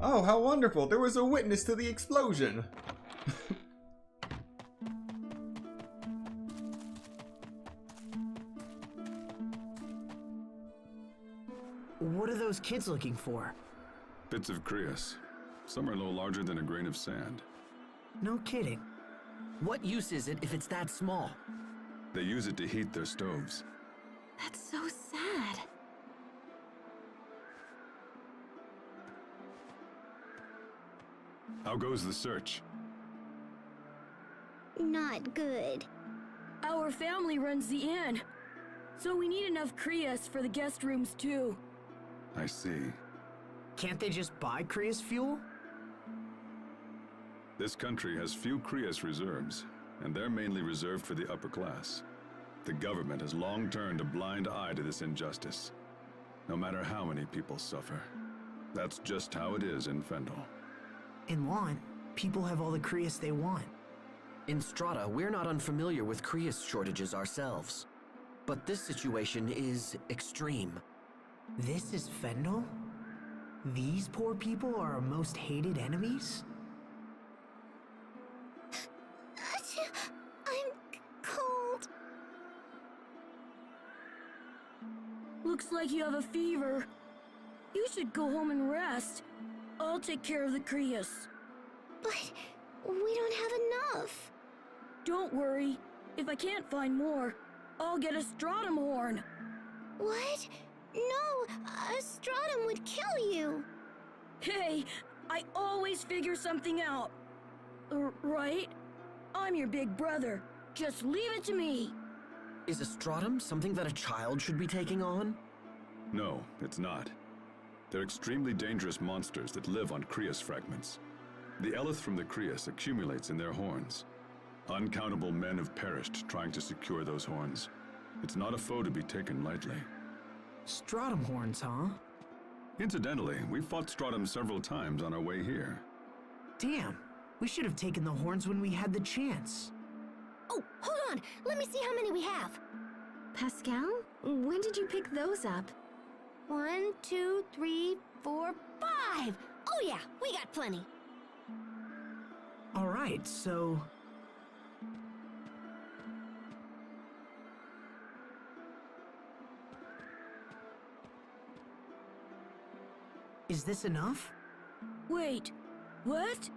Oh, how wonderful! There was a witness to the explosion! What are those kids looking for? Bits of Krios. Some are no larger than a grain of sand. No kidding. What use is it if it's that small? They use it to heat their stoves. That's so sad. How goes the search? Not good. Our family runs the inn, so we need enough Krios for the guest rooms too. I see. Can't they just buy Krios fuel? This country has few Krios reserves, and they're mainly reserved for the upper class. The government has long turned a blind eye to this injustice, no matter how many people suffer. That's just how it is in Fendel. In Want, people have all the Krios they want. In Strata, we're not unfamiliar with Krios shortages ourselves. But this situation is extreme. This is Fendel? These poor people are our most hated enemies? I'm cold. Looks like you have a fever. You should go home and rest. I'll take care of the Krios. But we don't have enough. Don't worry. If I can't find more, I'll get a stratum horn. What? No, a stratum would kill you. Hey, I always figure something out. Right? I'm your big brother. Just leave it to me. Is a stratum something that a child should be taking on? No, it's not. They're extremely dangerous monsters that live on Krios fragments. The eleth from the Krios accumulates in their horns. Uncountable men have perished trying to secure those horns. It's not a foe to be taken lightly. Stratum horns, huh? Incidentally, we fought Stratum several times on our way here. Damn, we should have taken the horns when we had the chance. Oh, hold on. Let me see how many we have. Pascal? When did you pick those up? 1, 2, 3, 4, 5. Oh yeah, we got plenty. All right, so... Is this enough? Wait, what?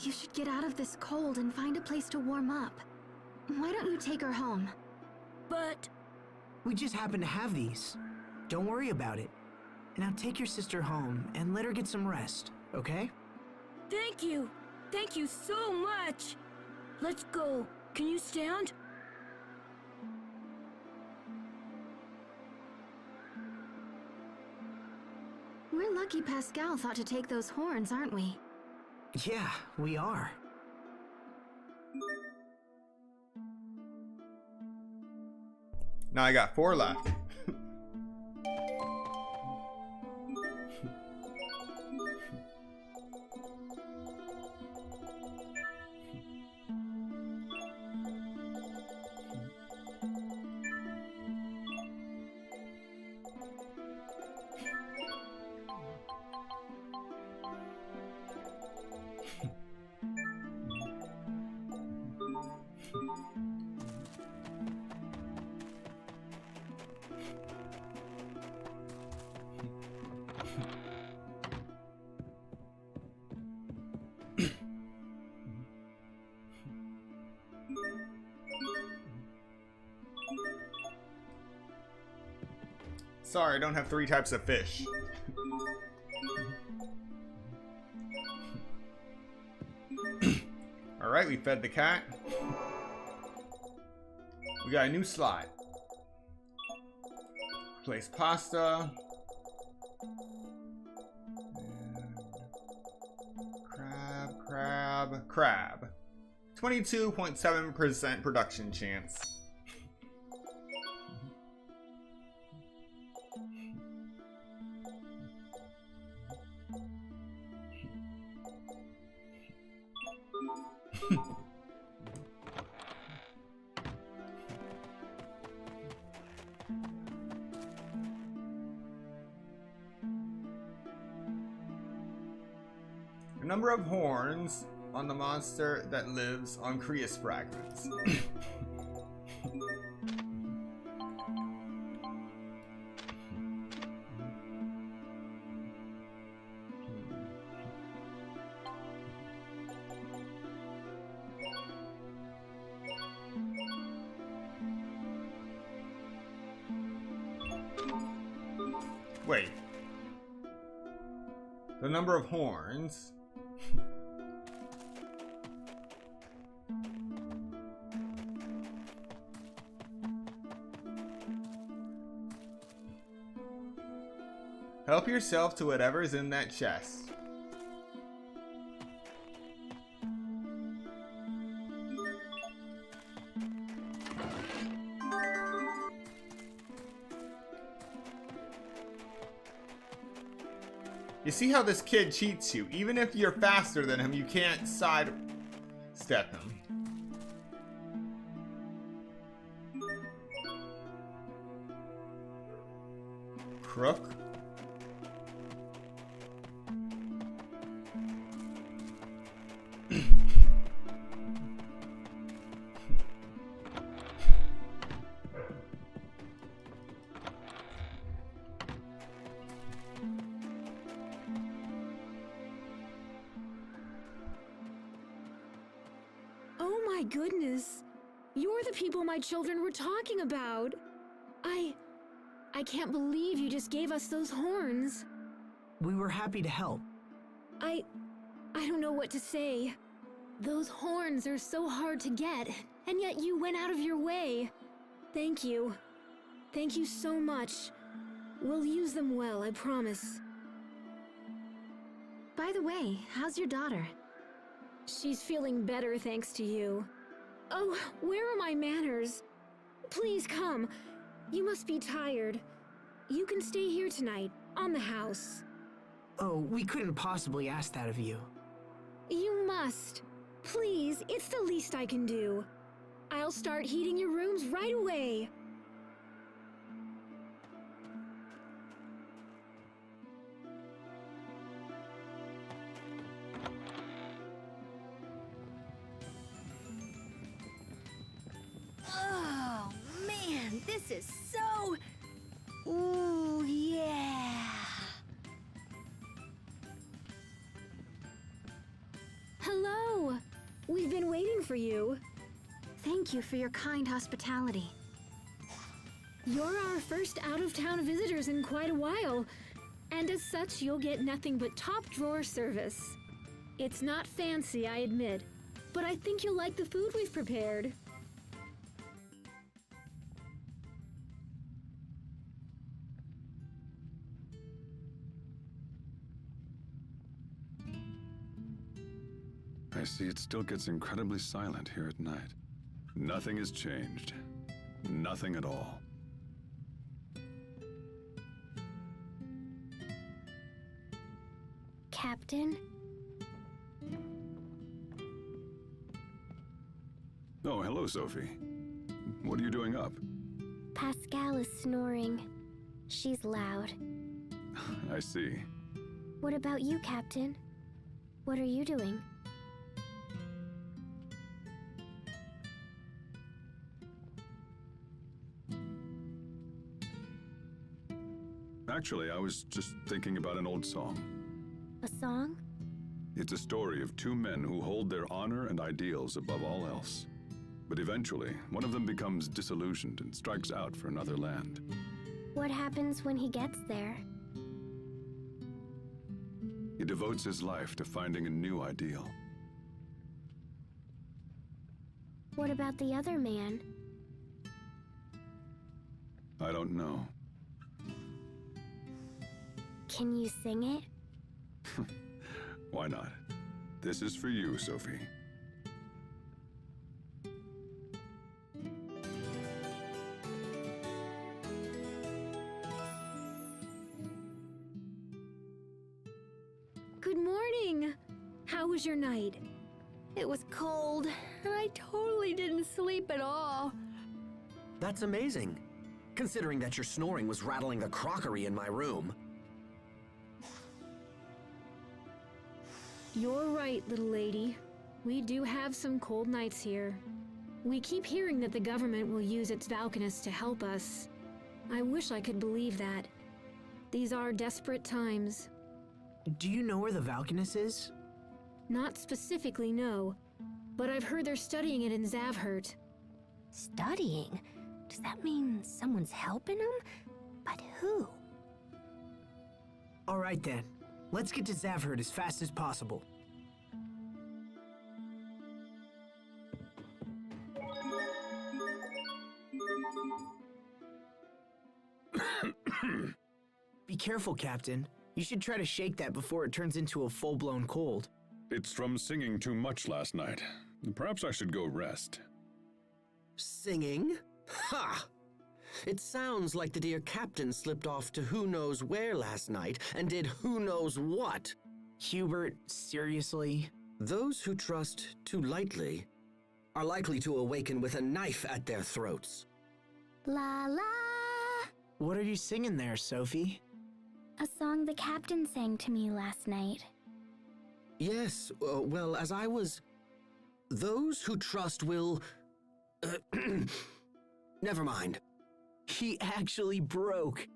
You should get out of this cold and find a place to warm up. Why don't you take her home? But... We just happen to have these. Don't worry about it. Now take your sister home and let her get some rest, okay? Thank you. Thank you so much. Let's go. Can you stand? We're lucky Pascal thought to take those horns, aren't we? Yeah, we are. Now I got 4 left. Sorry, I don't have 3 types of fish. Alright, we fed the cat. We got a new slot. Place pasta. And crab. 22.7% production chance. The number of horns on the monster that lives on Creus fragments. Wait. The number of horns. Help yourself to whatever's in that chest. You see how this kid cheats you? Even if you're faster than him, you can't sidestep him. Crook? Oh my goodness. You're the people my children were talking about. I can't believe you just gave us those horns. We were happy to help. I don't know what to say. Those horns are so hard to get, and yet you went out of your way. Thank you. Thank you so much. We'll use them well, I promise. By the way, how's your daughter? She's feeling better thanks to you. Oh, where are my manners? Please come. You must be tired. You can stay here tonight, on the house. Oh, we couldn't possibly ask that of you. You must. Please, it's the least I can do. I'll start heating your rooms right away. Oh, man, this is so... Ooh, yeah. Hello! We've been waiting for you. Thank you for your kind hospitality. You're our first out-of-town visitors in quite a while, and as such, you'll get nothing but top-drawer service. It's not fancy, I admit, but I think you'll like the food we've prepared. I see it still gets incredibly silent here at night. Nothing has changed. Nothing at all. Captain? Oh, hello, Sophie. What are you doing up? Pascal is snoring. She's loud. I see. What about you, Captain? What are you doing? Actually, I was just thinking about an old song. A song? It's a story of two men who hold their honor and ideals above all else. But eventually, one of them becomes disillusioned and strikes out for another land. What happens when he gets there? He devotes his life to finding a new ideal. What about the other man? I don't know. Can you sing it? Why not? This is for you, Sophie. Good morning! How was your night? It was cold, and I totally didn't sleep at all. That's amazing, considering that your snoring was rattling the crockery in my room. You're right, little lady. We do have some cold nights here. We keep hearing that the government will use its Valkanists to help us. I wish I could believe that. These are desperate times. Do you know where the Valkanist is? Not specifically, no. But I've heard they're studying it in Zavhert. Studying? Does that mean someone's helping them? But who? All right then. Let's get to Zavhert as fast as possible. Be careful, Captain. You should try to shake that before it turns into a full-blown cold. It's from singing too much last night. Perhaps I should go rest. Singing? Ha! It sounds like the dear captain slipped off to who knows where last night and did who knows what. Hubert, seriously? Those who trust too lightly are likely to awaken with a knife at their throats. La la! What are you singing there, Sophie? A song the captain sang to me last night. Yes, well, as I was... Those who trust will... Never mind. He actually broke.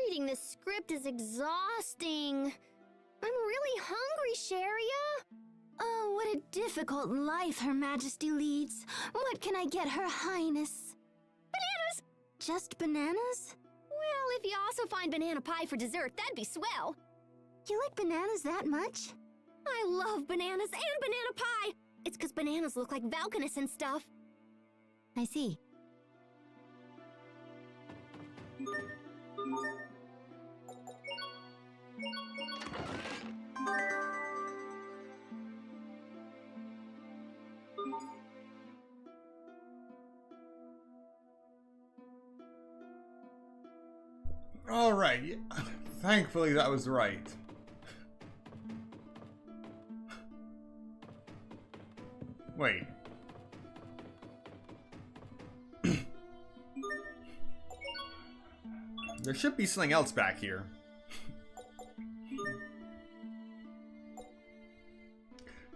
Reading this script is exhausting. I'm really hungry, Sharia. Oh, what a difficult life Her Majesty leads. What can I get Her Highness? Bananas! Just bananas? Well, if you also find banana pie for dessert, that'd be swell. You like bananas that much? I love bananas and banana pie! It's 'cause bananas look like Valkanists and stuff. I see. Alright, thankfully that was right. Wait. There should be something else back here.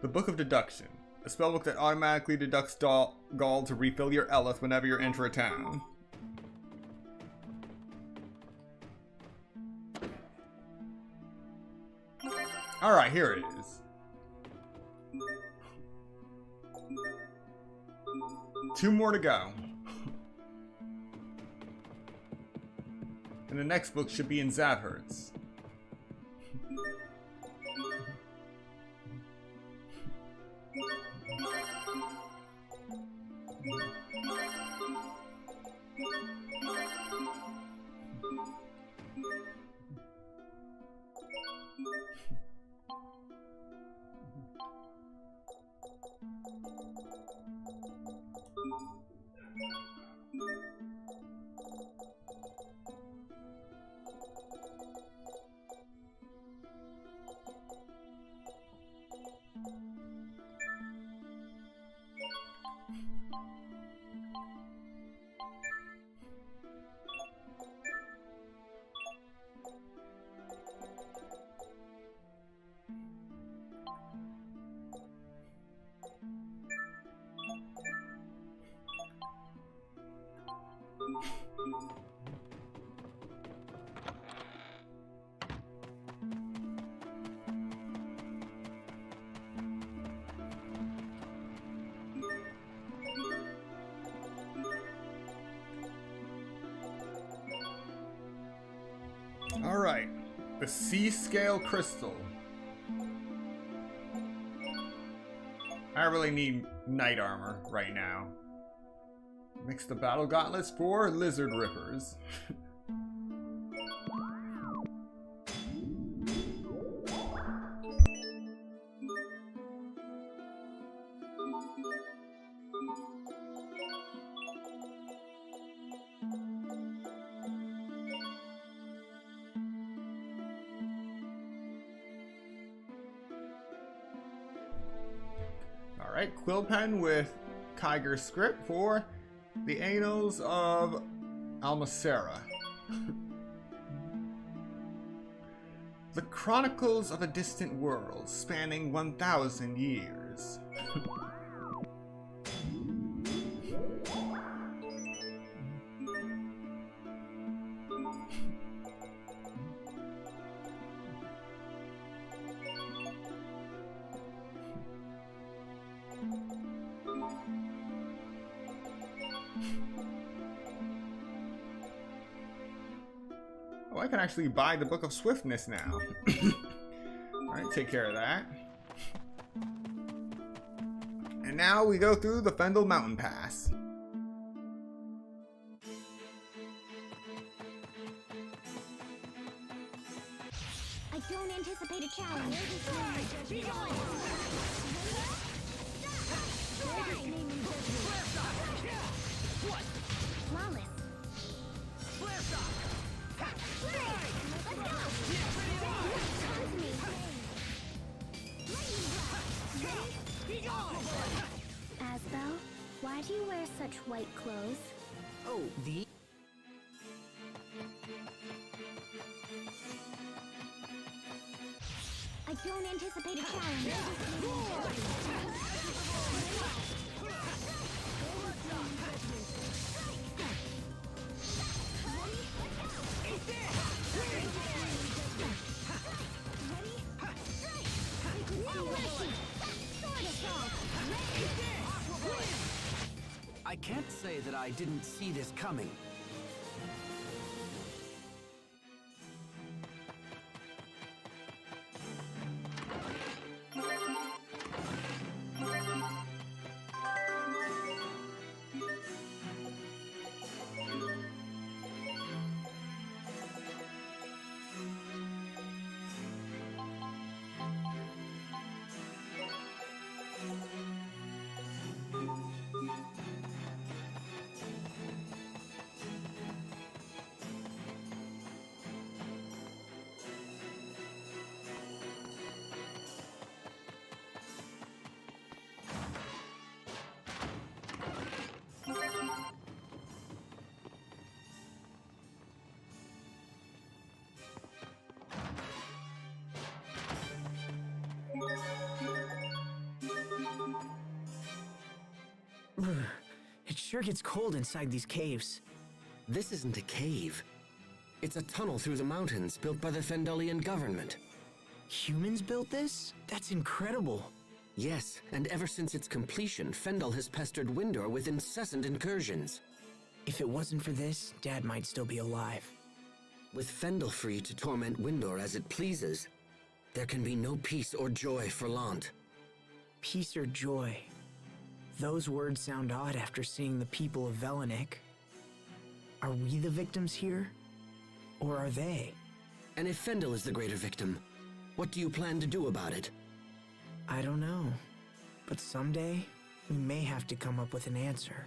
The Book of Deduction. A spellbook that automatically deducts gall to refill your Eleth whenever you enter a town. Alright, here it is. Two more to go. And the next book should be in Zavhert's. Alright, the C-scale crystal. I really need knight armor right now. Mix the battle gauntlets for lizard rippers. Alright, quill pen with Kiger script for the Annals of Almacera. The Chronicles of a Distant World, spanning 1,000 years. Oh, I can actually buy the Book of Swiftness now. Alright, take care of that. And now we go through the Fendel Mountain Pass. I don't anticipate a challenge. What? Flawless. Asbel, why do you wear such white clothes? Oh, the... I don't anticipate a challenge. I can't say that I didn't see this coming. It sure gets cold inside these caves. This isn't a cave. It's a tunnel through the mountains built by the Fendelian government. Humans built this? That's incredible. Yes, and ever since its completion, Fendel has pestered Windor with incessant incursions. If it wasn't for this, Dad might still be alive. With Fendel free to torment Windor as it pleases, there can be no peace or joy for Lant. Peace or joy? Those words sound odd after seeing the people of Velanik. Are we the victims here? Or are they? And if Fendel is the greater victim, what do you plan to do about it? I don't know. But someday, we may have to come up with an answer.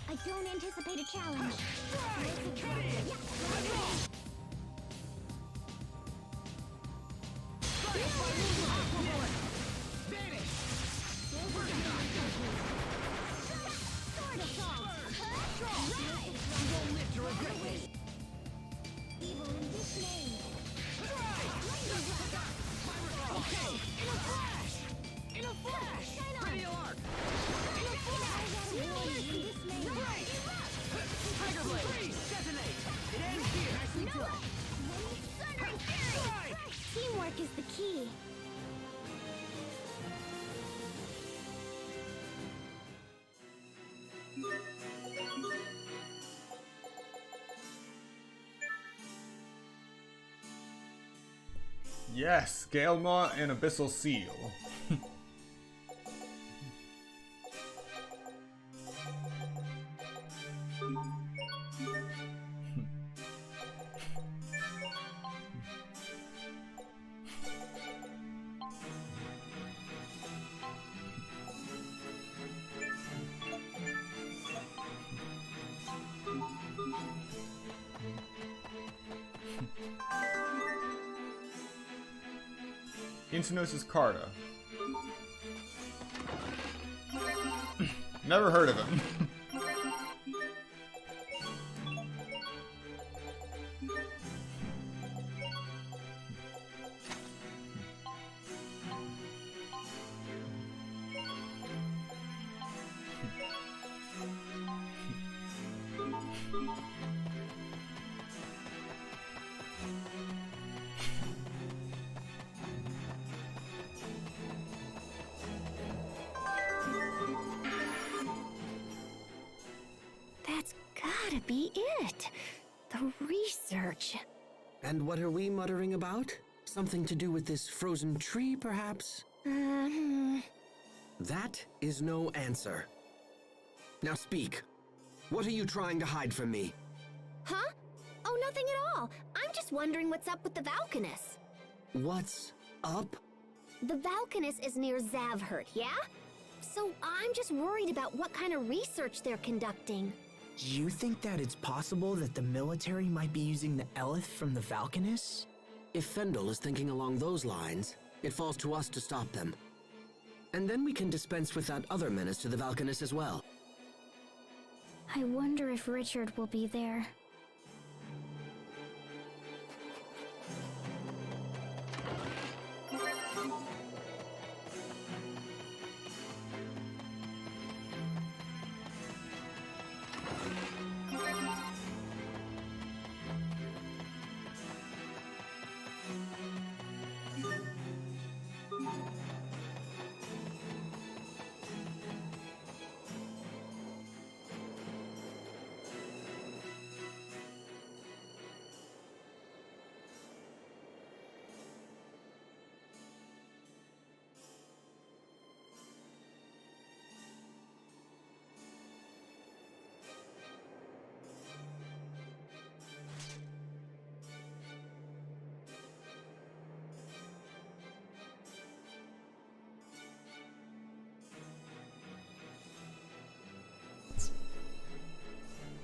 I don't anticipate a challenge. Teamwork is the key. Yes, Galemaw and Abyssal Seal. Intenosis Carta. Never heard of him. That's gotta be it. The research. And what are we muttering about? Something to do with this frozen tree, perhaps? That is no answer. Now speak. What are you trying to hide from me? Huh? Oh, nothing at all. I'm just wondering what's up with the Valkanus. What's up? The Valkanus is near Zavhert, yeah? So I'm just worried about what kind of research they're conducting. Do you think that it's possible that the military might be using the Eleth from the Valkanus? If Fendel is thinking along those lines, it falls to us to stop them. And then we can dispense with that other menace to the Valkanus as well. I wonder if Richard will be there.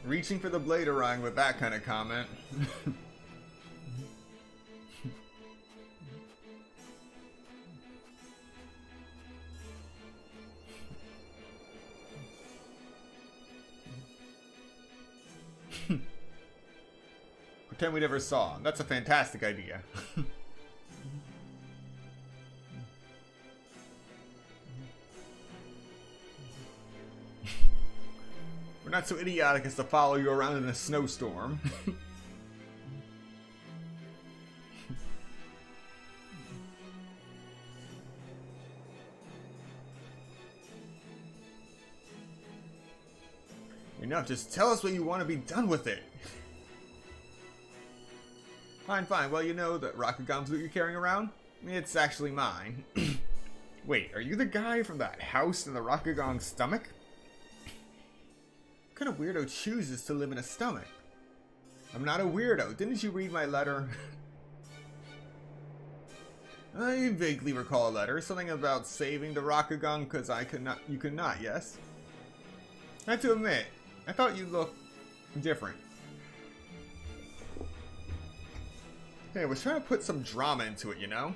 Reaching for the Bladerang with that kind of comment. Pretend we never saw him. That's a fantastic idea. We're not so idiotic as to follow you around in a snowstorm. Enough, just tell us what you want to be done with it. Fine, fine. Well, you know that Rakugan's loot you're carrying around? It's actually mine. Wait, are you the guy from that house in the Rakugang's stomach? What kind of weirdo chooses to live in a stomach? I'm not a weirdo. Didn't you read my letter? I vaguely recall a letter. Something about saving the Rakugan because you could not, yes? I have to admit, I thought you looked different. Hey, I was trying to put some drama into it, you know?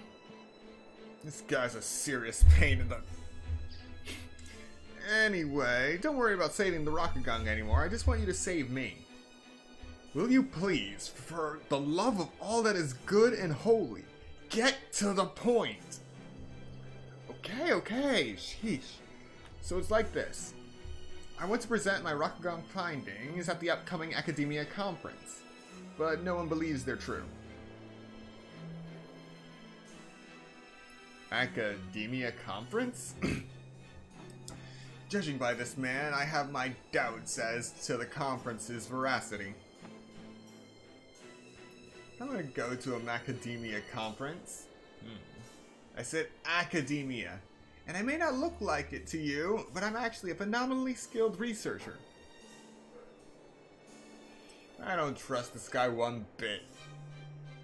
This guy's a serious pain in the... Anyway, don't worry about saving the Rakugan anymore. I just want you to save me. Will you please, for the love of all that is good and holy, get to the point? Okay, sheesh. So it's like this. I want to present my Rakugan findings at the upcoming Academia conference, but no one believes they're true. Academia conference? Judging by this man, I have my doubts as to the conference's veracity. I'm gonna go to a Macademia conference. I said academia. And I may not look like it to you, but I'm actually a phenomenally skilled researcher. I don't trust this guy one bit.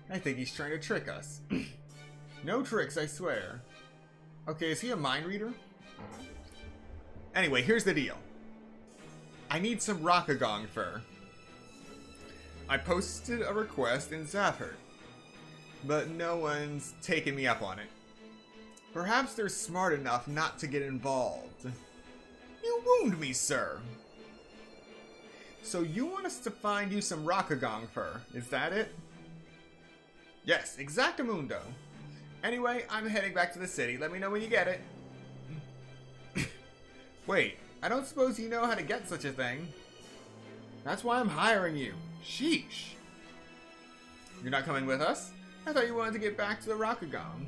I think he's trying to trick us. No tricks, I swear. Okay, is he a mind reader? Anyway, here's the deal. I need some Rakugan fur. I posted a request in Zavhert, but no one's taken me up on it. Perhaps they're smart enough not to get involved. You wound me, sir. So you want us to find you some Rakagong fur, is that it? Yes, exactamundo. Anyway, I'm heading back to the city. Let me know when you get it. Wait, I don't suppose you know how to get such a thing. That's why I'm hiring you. Sheesh. You're not coming with us? I thought you wanted to get back to the Rakagong.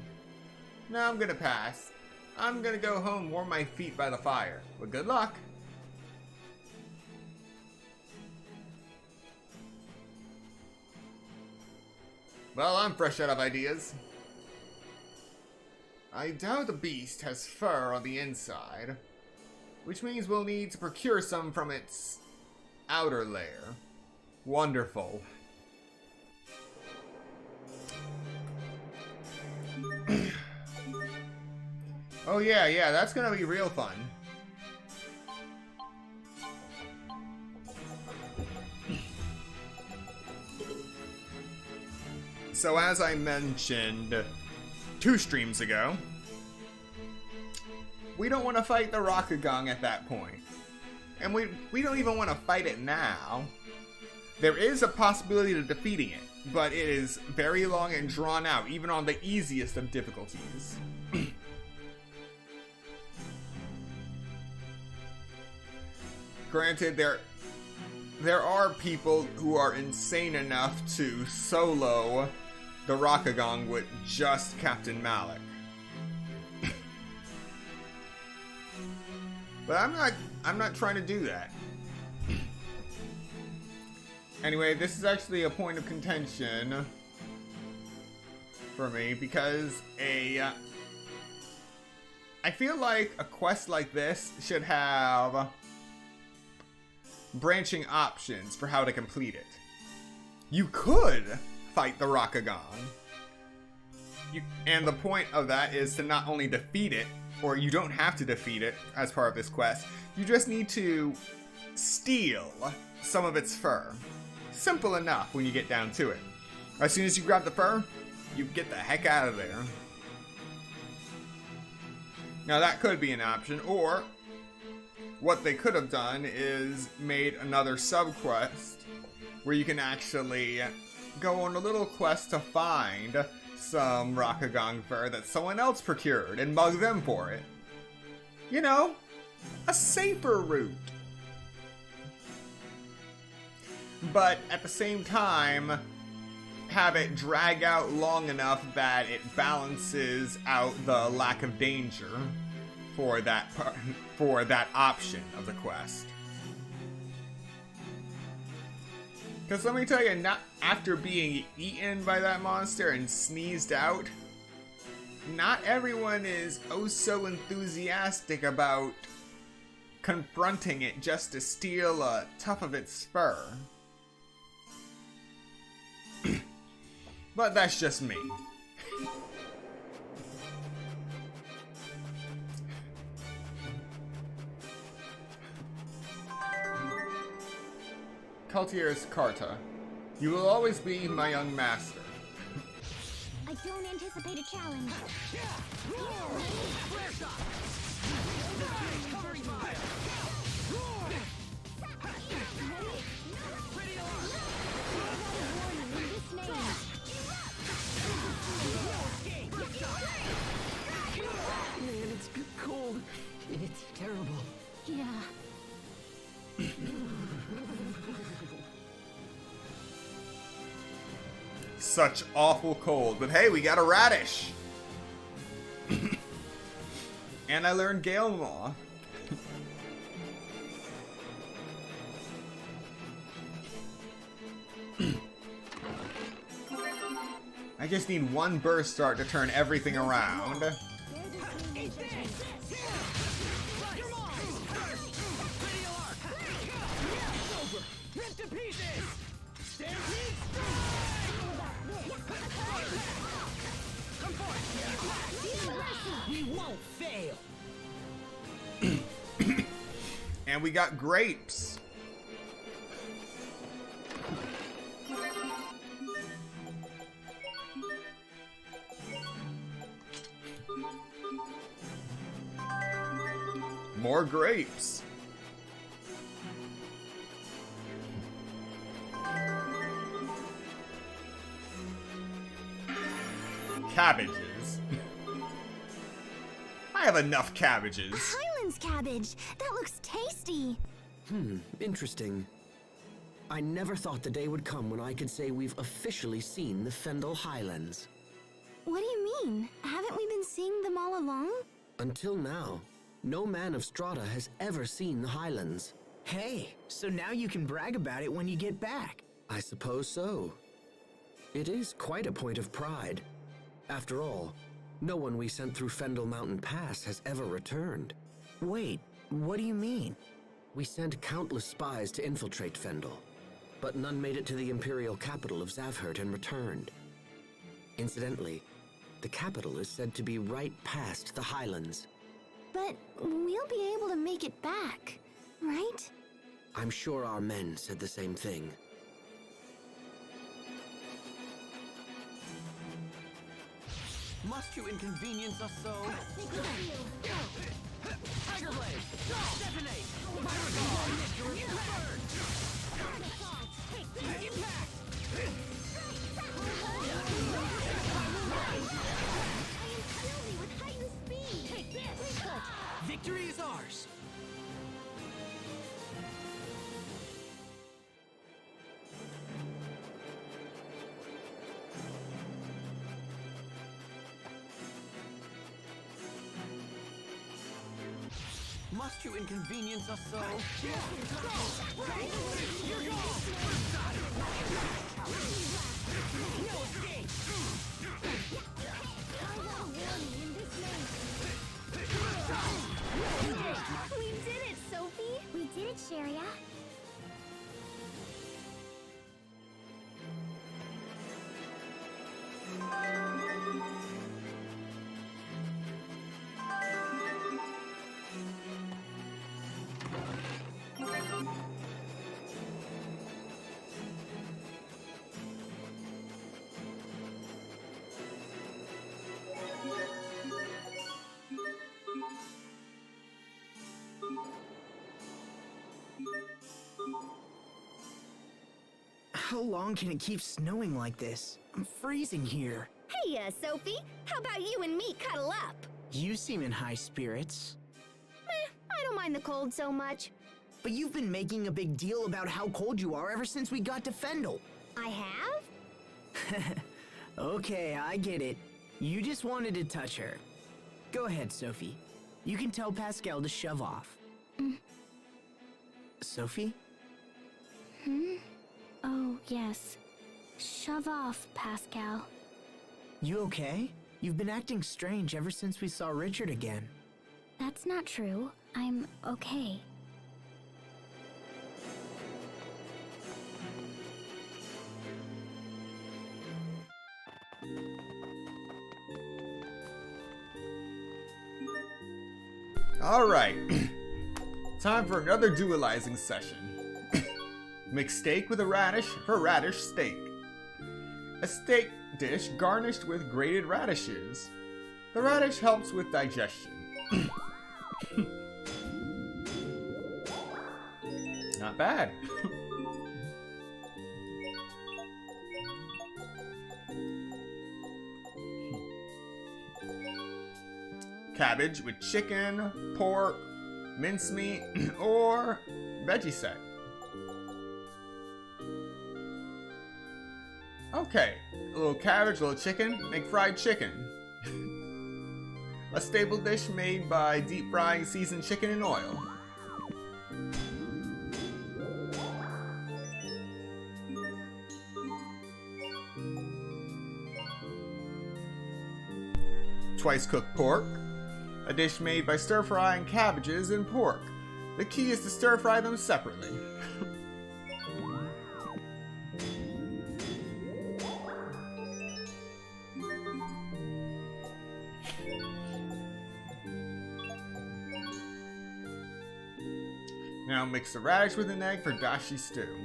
No, I'm gonna pass. I'm gonna go home, warm my feet by the fire. Well, good luck. Well, I'm fresh out of ideas. I doubt the beast has fur on the inside, which means we'll need to procure some from its outer layer. Wonderful. Oh yeah, that's gonna be real fun. So as I mentioned 2 streams ago, we don't want to fight the Rakagong at that point. And we don't even want to fight it now. There is a possibility of defeating it, but it is very long and drawn out, even on the easiest of difficulties. Granted, there are people who are insane enough to solo the Rakagong with just Captain Malik. But I'm not trying to do that. Anyway, this is actually a point of contention for me because I feel like a quest like this should have branching options for how to complete it. You could fight the Rakagong. And the point of that is to not only defeat it, or you don't have to defeat it as part of this quest, you just need to steal some of its fur. Simple enough when you get down to it. As soon as you grab the fur, you get the heck out of there. Now that could be an option, or what they could have done is made another sub-quest where you can actually go on a little quest to find some Rakagong fur that someone else procured and mug them for it. You know, a safer route. But at the same time, have it drag out long enough that it balances out the lack of danger for that option of the quest. Because let me tell you, not after being eaten by that monster and sneezed out, not everyone is oh so enthusiastic about confronting it just to steal a tuft of its fur. But that's just me. Cultier's Carta. You will always be my young master. I don't anticipate a challenge. Man, it's cold. It's terrible. Yeah. Such awful cold, but hey, we got a radish. And I learned Gale Maw. I just need one burst start to turn everything around. We won't fail. And we got grapes. more grapes. Cabbages. I have enough cabbages. Highlands cabbage! That looks tasty! Interesting. I never thought the day would come when I could say we've officially seen the Fendel Highlands. What do you mean? Haven't we been seeing them all along? Until now, no man of Strata has ever seen the Highlands. Hey, so now you can brag about it when you get back. I suppose so. It is quite a point of pride. After all, no one we sent through Fendel Mountain Pass has ever returned. Wait, what do you mean? We sent countless spies to infiltrate Fendel, but none made it to the imperial capital of Zavhert and returned. Incidentally, the capital is said to be right past the Highlands. But we'll be able to make it back, right? I'm sure our men said the same thing. Must you inconvenience us so? Tiger Blade! Detonate! My regard! Burn! Impact! With heightened speed! Take this! Victory is ours! Must you inconvenience us so? You're gone! No escape! We did it, Sophie! We did it, Sharia. How long can it keep snowing like this? I'm freezing here. Hey, Sophie, how about you and me cuddle up? You seem in high spirits. I don't mind the cold so much. But you've been making a big deal about how cold you are ever since we got to Fendel. I have? Okay, I get it. You just wanted to touch her. Go ahead, Sophie. You can tell Pascal to shove off. Sophie? Oh, yes. Shove off, Pascal. You okay? You've been acting strange ever since we saw Richard again. That's not true. I'm okay. Alright. Time for another dualizing session. Mix steak with a radish for radish steak. A steak dish garnished with grated radishes. The radish helps with digestion. Not bad. Cabbage with chicken, pork, mincemeat, or veggie set. Okay, a little cabbage, a little chicken, make fried chicken. A staple dish made by deep frying seasoned chicken in oil. Twice cooked pork. A dish made by stir frying cabbages and pork. The key is to stir fry them separately. Now mix the radish with an egg for dashi stew.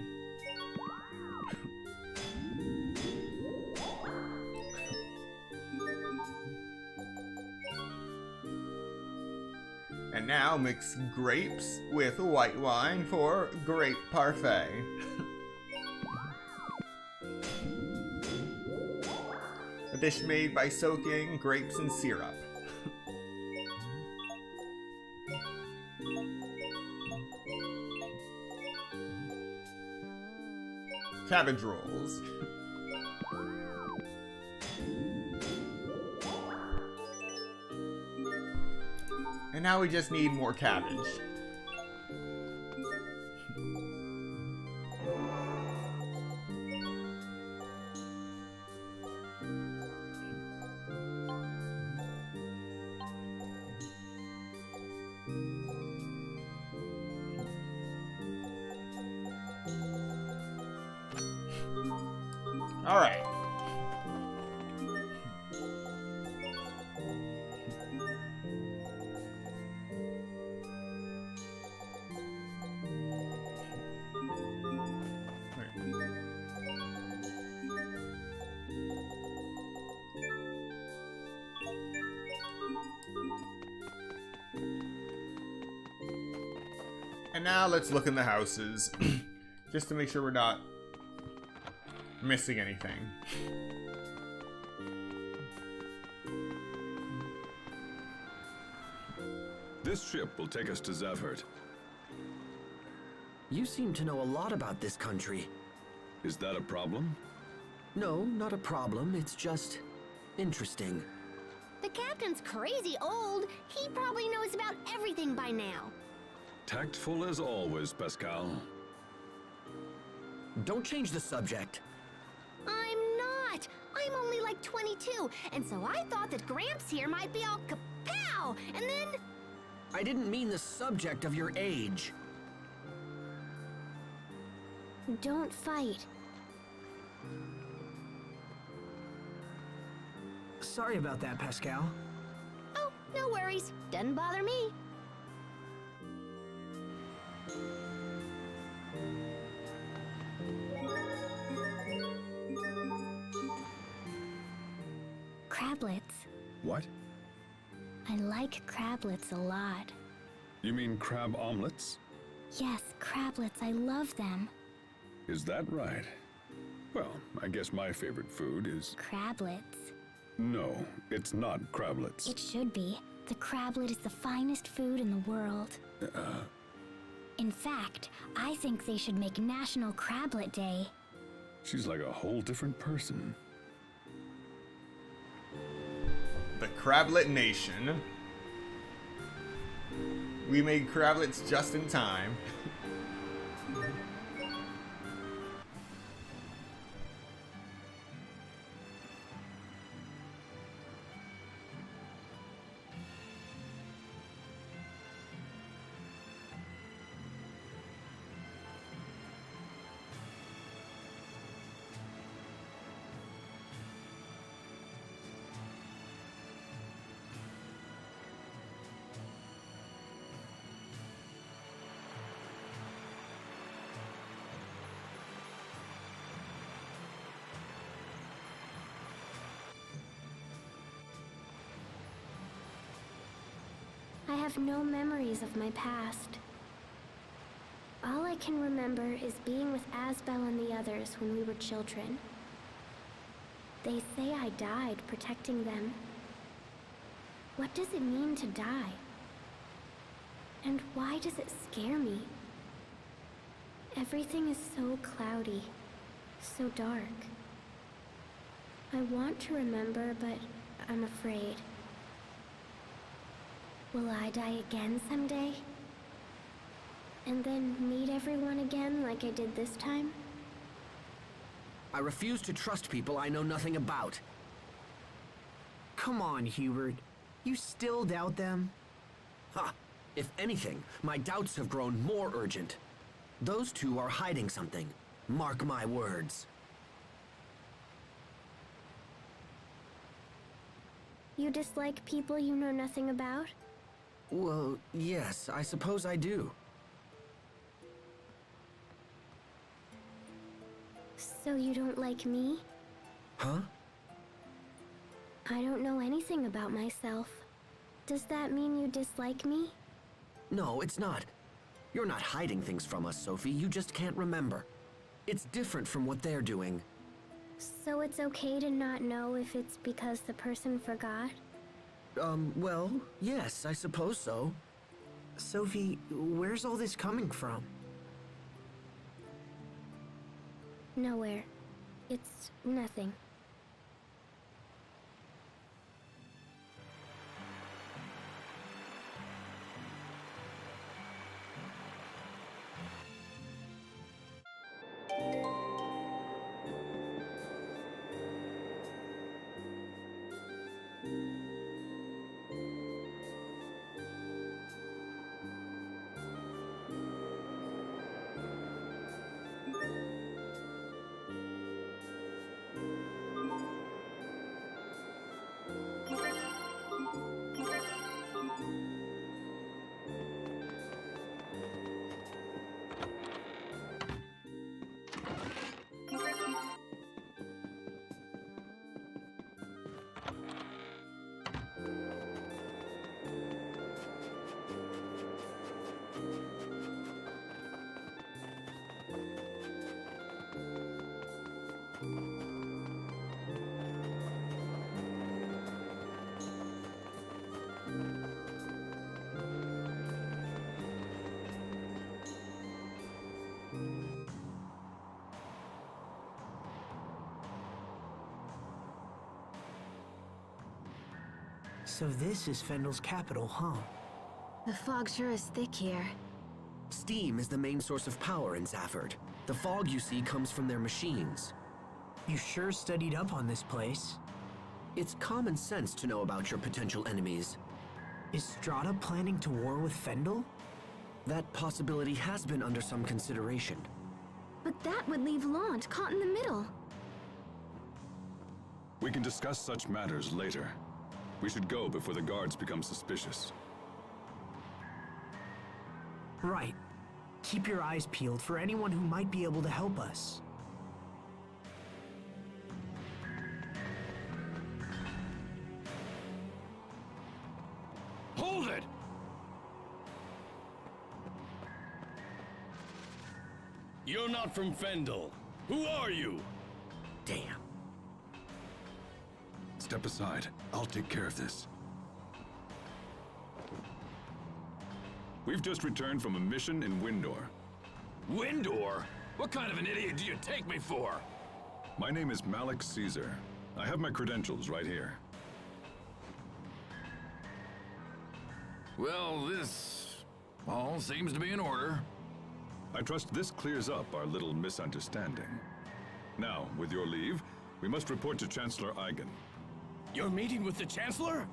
And now now mix grapes with white wine for grape parfait. A dish made by soaking grapes in syrup. Cabbage rolls. And now we just need more cabbage. All right. And now let's look in the houses, just to make sure we're not missing anything. This ship will take us to Zavhert. You seem to know a lot about this country. Is that a problem? No, not a problem. It's just interesting. The captain's crazy old. He probably knows about everything by now. Tactful as always, Pascal. Don't change the subject. I'm not. I'm only like 22, and so I thought that Gramps here might be all kapow, and then... I didn't mean the subject of your age. Don't fight. Sorry about that, Pascal. Oh, no worries. Doesn't bother me. Crablets. What? I like crablets a lot. You mean crab omelets? Yes, crablets. I love them. Is that right? Well, I guess my favorite food is... Crablets. No, it's not crablets. It should be. The crablet is the finest food in the world. In fact, I think they should make National Crablet Day. She's like a whole different person. The Crablet Nation. We made crablets just in time. I have no memories of my past. All I can remember is being with Asbel and the others when we were children. They say I died protecting them. What does it mean to die? And why does it scare me? Everything is so cloudy, so dark. I want to remember, but I'm afraid. Will I die again someday? And then meet everyone again like I did this time? I refuse to trust people I know nothing about. Come on, Hubert. You still doubt them? Ha! If anything, my doubts have grown more urgent. Those two are hiding something. Mark my words. You dislike people you know nothing about? Well, yes, I suppose I do. So you don't like me? Huh? I don't know anything about myself. Does that mean you dislike me? No, it's not. You're not hiding things from us, Sophie. You just can't remember. It's different from what they're doing. So it's okay to not know if it's because the person forgot? Well, yes, I suppose so. Sophie, where's all this coming from? Nowhere. It's nothing. So this is Fendel's capital, huh? The fog sure is thick here. Steam is the main source of power in Zafford. The fog you see comes from their machines. You sure studied up on this place. It's common sense to know about your potential enemies. Is Strata planning to war with Fendel? That possibility has been under some consideration. But that would leave Lant caught in the middle. We can discuss such matters later. We should go before the guards become suspicious. Right. Keep your eyes peeled for anyone who might be able to help us. Hold it! You're not from Fendel. Who are you? Damn. Step aside. I'll take care of this. We've just returned from a mission in Windor. Windor? What kind of an idiot do you take me for? My name is Malik Caesar. I have my credentials right here. Well, this all seems to be in order. I trust this clears up our little misunderstanding. Now, with your leave, we must report to Chancellor Eigen. You're meeting with the Chancellor?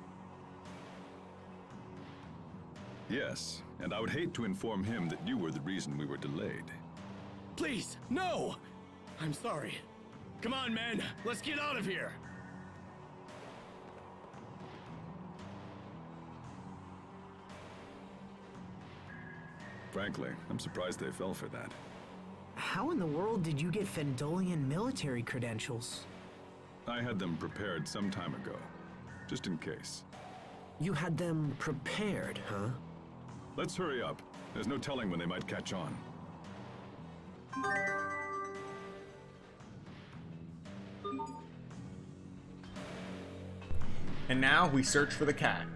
Yes, and I would hate to inform him that you were the reason we were delayed. Please, no! I'm sorry. Come on, men, let's get out of here! Frankly, I'm surprised they fell for that. How in the world did you get Fendelian military credentials? I had them prepared some time ago, just in case. You had them prepared, huh? Let's hurry up. There's no telling when they might catch on. And now we search for the cat.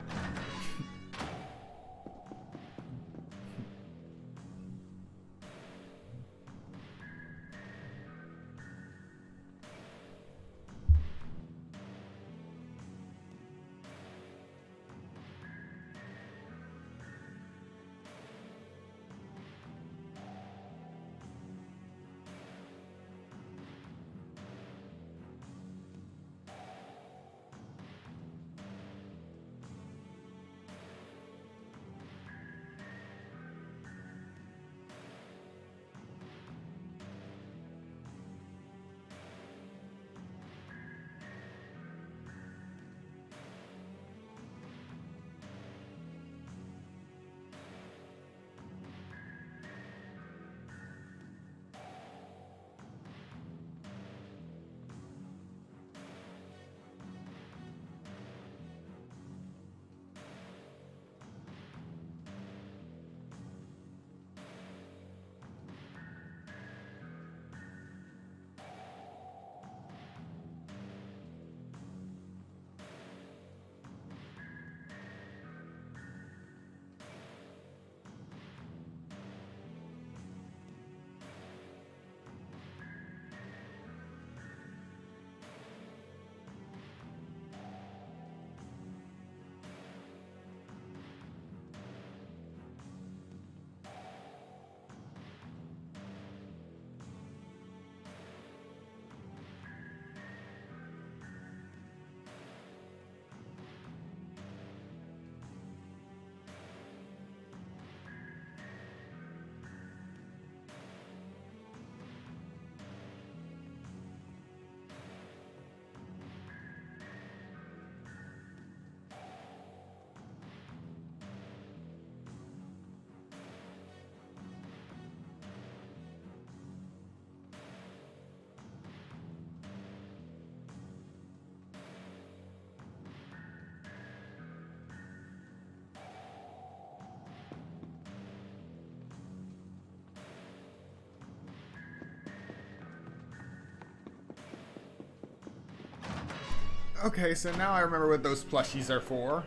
Okay, so now I remember what those plushies are for.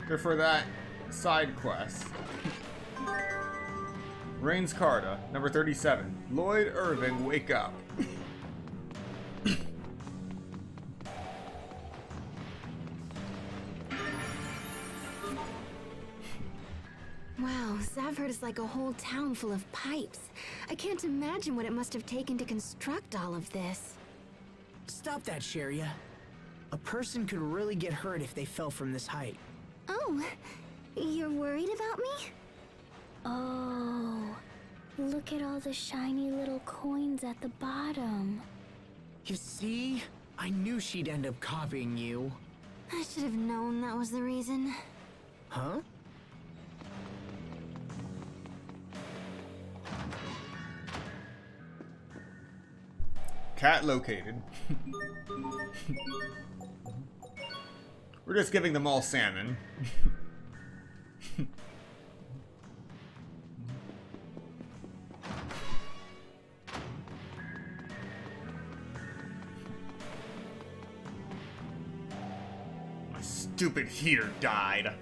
They're for that side quest. Rains Carta, number 37. Lloyd Irving, wake up. Wow, Zavhert is like a whole town full of pipes. I can't imagine what it must have taken to construct all of this. Stop that, Sheria. A person could really get hurt if they fell from this height. Oh, you're worried about me? Oh, look at all the shiny little coins at the bottom. You see? I knew she'd end up copying you. I should have known that was the reason. Huh? Cat located. We're just giving them all salmon. My stupid heater died.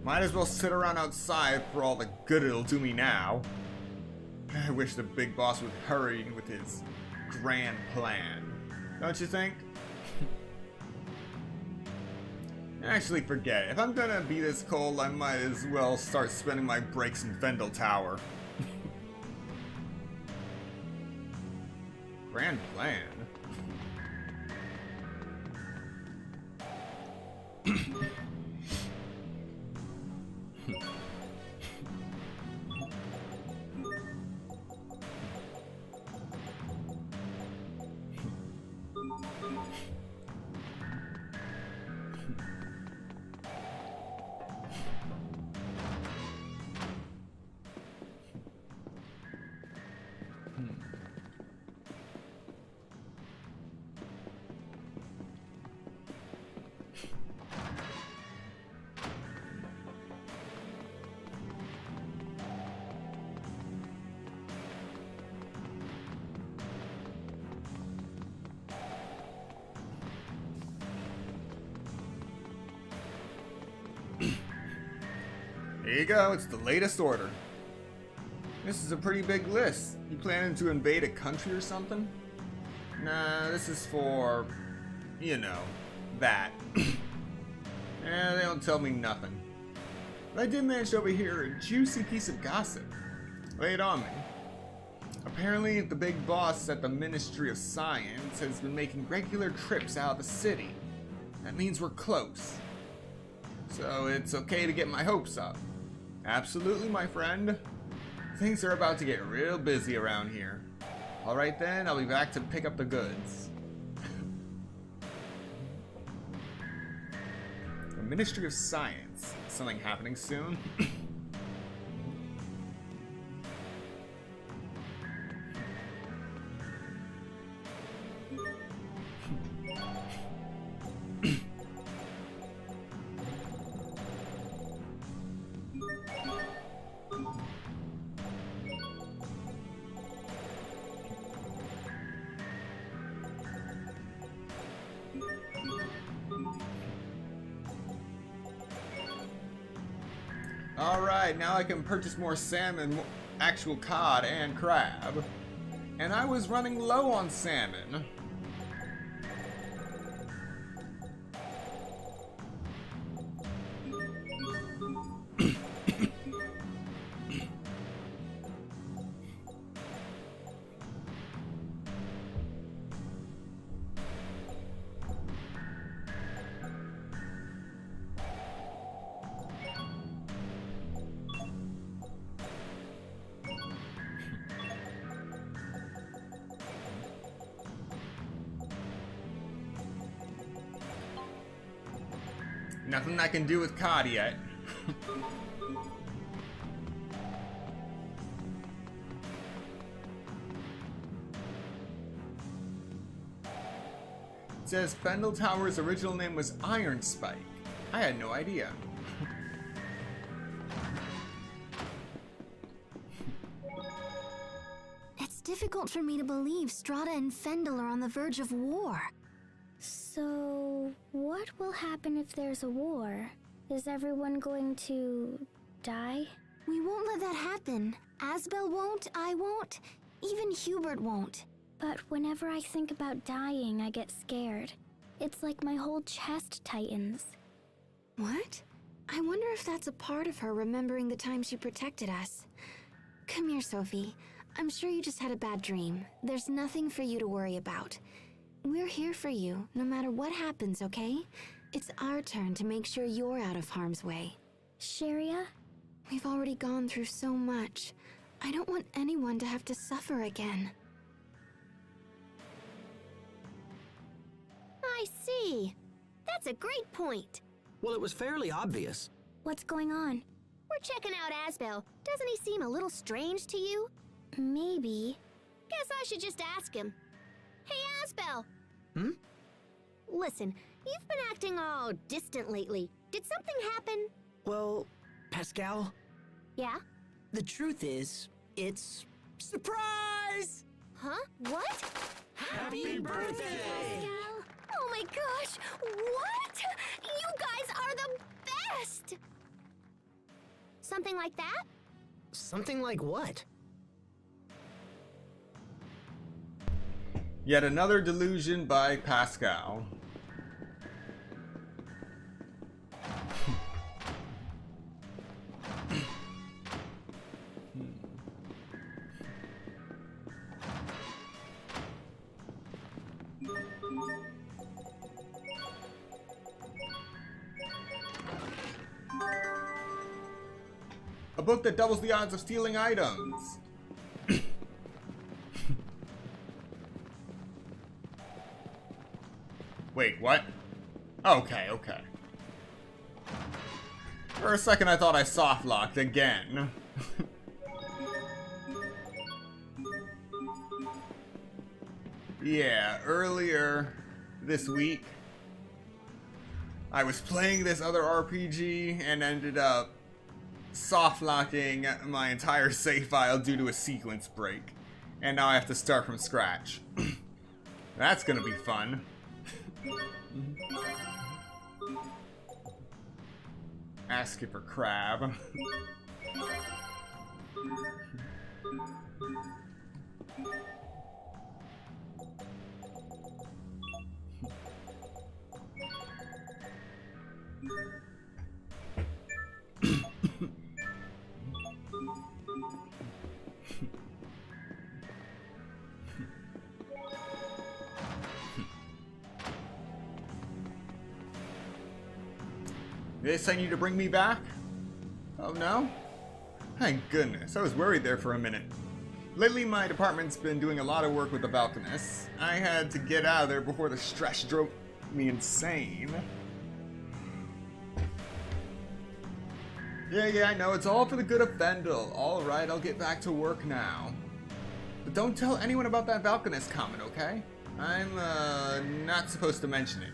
Might as well sit around outside for all the good it'll do me now. I wish the big boss would hurry with his grand plan. Don't you think? Actually, forget it. If I'm gonna be this cold, I might as well start spending my breaks in Fendel Tower. Grand plan? There you go, it's the latest order. This is a pretty big list. You planning to invade a country or something? Nah, this is for, you know, that. They don't tell me nothing. But I did manage to overhear a juicy piece of gossip. Lay it on me. Apparently, the big boss at the Ministry of Science has been making regular trips out of the city. That means we're close. So it's okay to get my hopes up. Absolutely, my friend. Things are about to get real busy around here. Alright then, I'll be back to pick up the goods. The Ministry of Science. Something happening soon? Alright, now I can purchase more salmon, actual cod, and crab. And I was running low on salmon. Nothing I can do with cod yet. It says Fendel Tower's original name was Iron Spike. I had no idea. It's difficult for me to believe Strata and Fendel are on the verge of war. So, what will happen if there's a war? Is everyone going to die? We won't let that happen. Asbel won't, I won't, even Hubert won't. But whenever I think about dying, I get scared. It's like my whole chest tightens. What? I wonder if that's a part of her remembering the time she protected us. Come here, Sophie. I'm sure you just had a bad dream. There's nothing for you to worry about. We're here for you, no matter what happens, okay? It's our turn to make sure you're out of harm's way. Sharia? We've already gone through so much. I don't want anyone to have to suffer again. I see. That's a great point. Well, it was fairly obvious. What's going on? We're checking out Asbel. Doesn't he seem a little strange to you? Maybe. Guess I should just ask him. Hey, Asbel! Hmm? Listen, you've been acting all distant lately. Did something happen? Well, Pascal, Yeah? the truth is, it's surprise! Huh? What? Happy birthday! Pascal? Oh my gosh! What? You guys are the best! Something like that? Something like what? Yet another delusion by Pascal. A book that doubles the odds of stealing items. Wait, what? Okay, okay. For a second I thought I soft-locked again. Yeah, earlier this week I was playing this other RPG and ended up soft-locking my entire save file due to a sequence break. And now I have to start from scratch. That's gonna be fun. Ask it for crab. They send you to bring me back? Oh no? Thank goodness, I was worried there for a minute. Lately my department's been doing a lot of work with the Balconists. I had to get out of there before the stress drove me insane. Yeah, I know, it's all for the good of Fendel. Alright, I'll get back to work now. But don't tell anyone about that Balconist comment, okay? I'm, not supposed to mention it.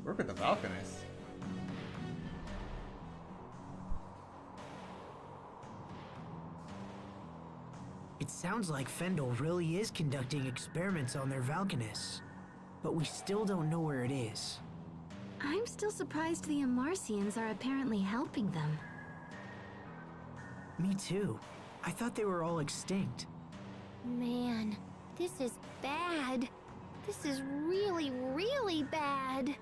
Work with the Balconists. It sounds like Fendel really is conducting experiments on their Valkanists, but we still don't know where it is. I'm still surprised the Amarcians are apparently helping them. Me too. I thought they were all extinct. Man, this is bad. This is really, really bad.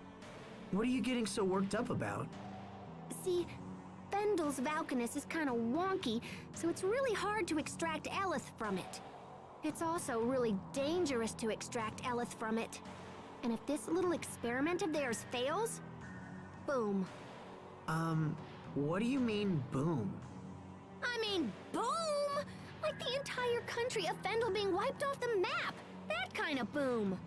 What are you getting so worked up about? See, Fendel's Valkanist is kind of wonky, so it's really hard to extract Elith from it. It's also really dangerous to extract Elith from it. And if this little experiment of theirs fails, boom. What do you mean, boom? I mean, boom! Like the entire country of Fendel being wiped off the map! That kind of boom!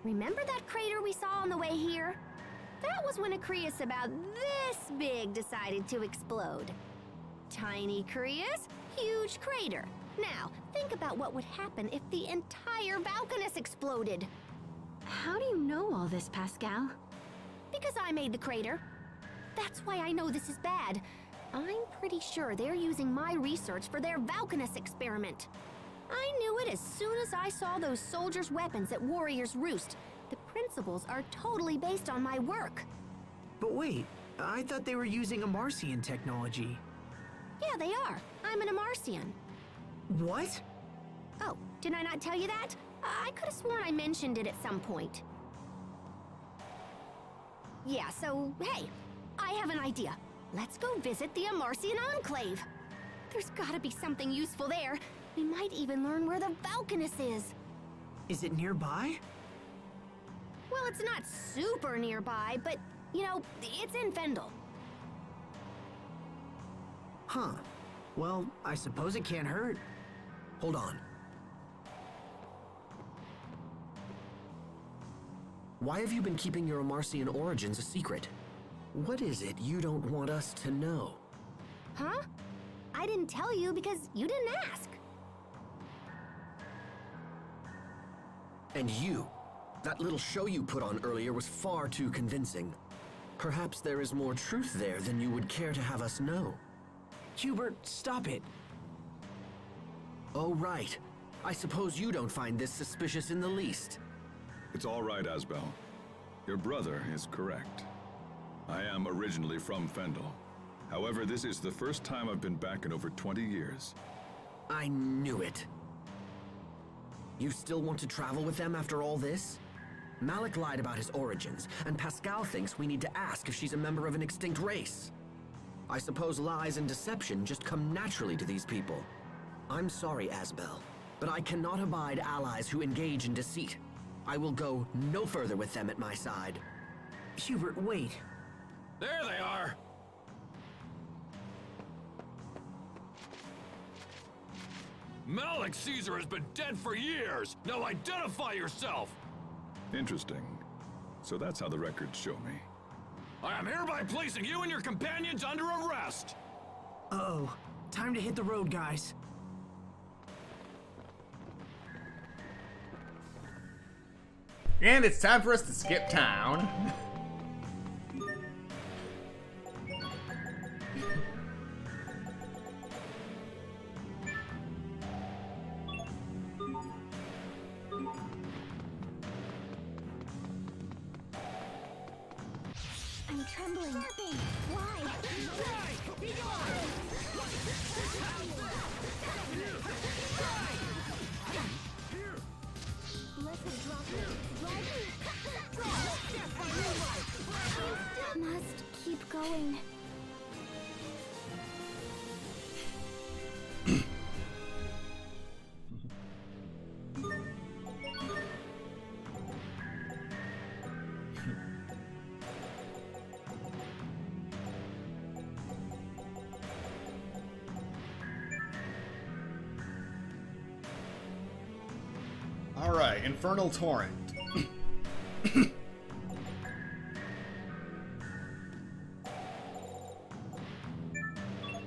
Remember that crater we saw on the way here? That was when a Crius about this big decided to explode. Tiny Crius, huge crater. Now, think about what would happen if the entire Balconus exploded. How do you know all this, Pascal? Because I made the crater. That's why I know this is bad. I'm pretty sure they're using my research for their Valkanus experiment. I knew it as soon as I saw those soldiers' weapons at Warrior's Roost. The principles are totally based on my work. But wait, I thought they were using Amarcian technology. Yeah, they are. I'm an Amarcian. What? Oh, did I not tell you that? I could have sworn I mentioned it at some point. Yeah, so, hey, I have an idea. Let's go visit the Amarcian Enclave. There's gotta be something useful there. We might even learn where the Valkanus is. Is it nearby? Well, it's not super nearby, but, you know, it's in Fendel. Huh. Well, I suppose it can't hurt. Hold on. Why have you been keeping your Amarcian origins a secret? What is it you don't want us to know? Huh? I didn't tell you because you didn't ask. And you, that little show you put on earlier was far too convincing. Perhaps there is more truth there than you would care to have us know. Hubert, stop it. Oh, right. I suppose you don't find this suspicious in the least. It's all right, Asbel. Your brother is correct. I am originally from Fendel. However, this is the first time I've been back in over 20 years. I knew it. You still want to travel with them after all this? Malik lied about his origins, and Pascal thinks we need to ask if she's a member of an extinct race. I suppose lies and deception just come naturally to these people. I'm sorry, Asbel, but I cannot abide allies who engage in deceit. I will go no further with them at my side. Hubert, wait. There they are! Malik Caesar has been dead for years! Now identify yourself! Interesting. So that's how the records show me. I am hereby placing you and your companions under arrest! Uh-oh. Time to hit the road, guys. And it's time for us to skip town. I'm trembling. Why? Be Let's drop it. Must keep going. Alright, Infernal Torrent.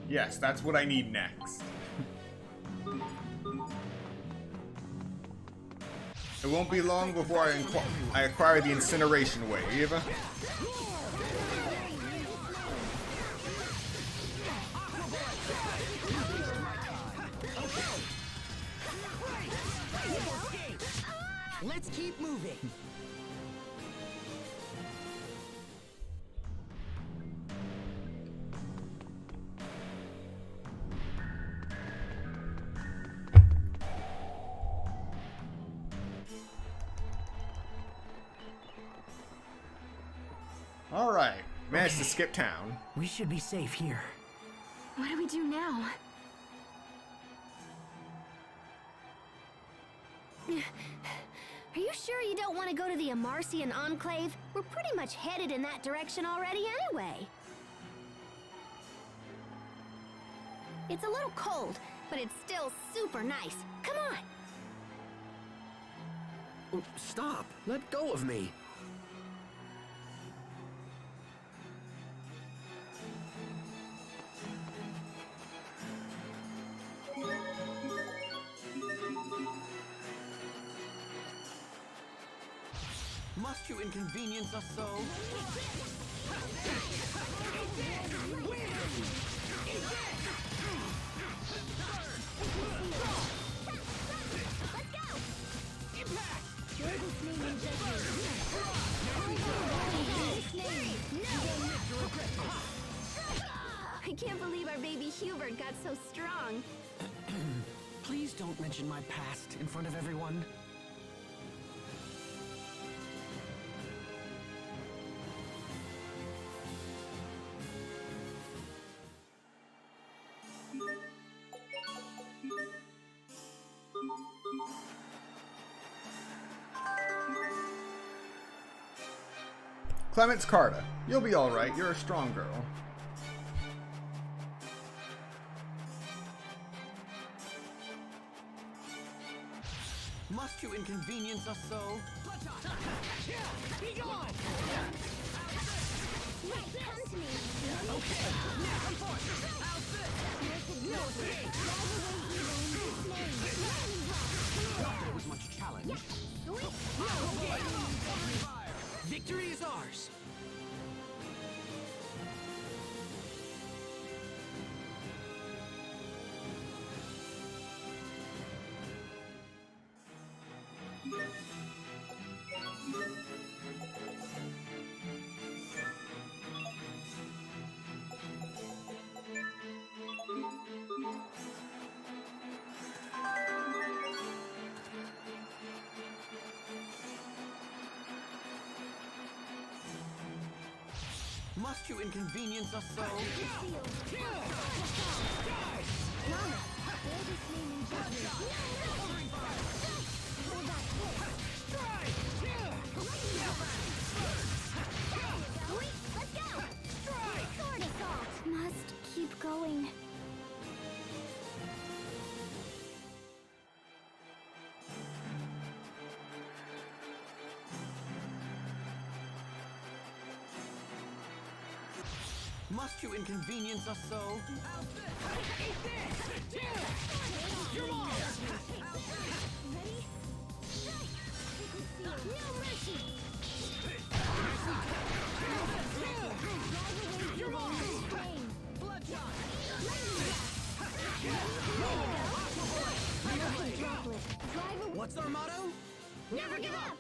Yes, that's what I need next. It won't be long before I acquire the Incineration Wave. Let's keep moving. Alright, managed to skip town. We should be safe here. What do we do now? Are you sure you don't want to go to the Amarcian Enclave? We're pretty much headed in that direction already anyway. It's a little cold, but it's still super nice. Come on! Oh, stop! Let go of me! Must you inconvenience us so? can't believe our baby Hubert got so strong. Please don't mention my past in front of everyone. Clements Carter, you'll be alright, you're a strong girl. Must you inconvenience us so? Be gone! Wait, come to me. Okay, now come forth! How's this? No escape! Not that it was much challenge. Victory is ours. Must you inconvenience us so? Must keep going. Must you inconvenience us so? You're mine! No mercy! You're mine! Bloodshot! What's our motto? Never give up!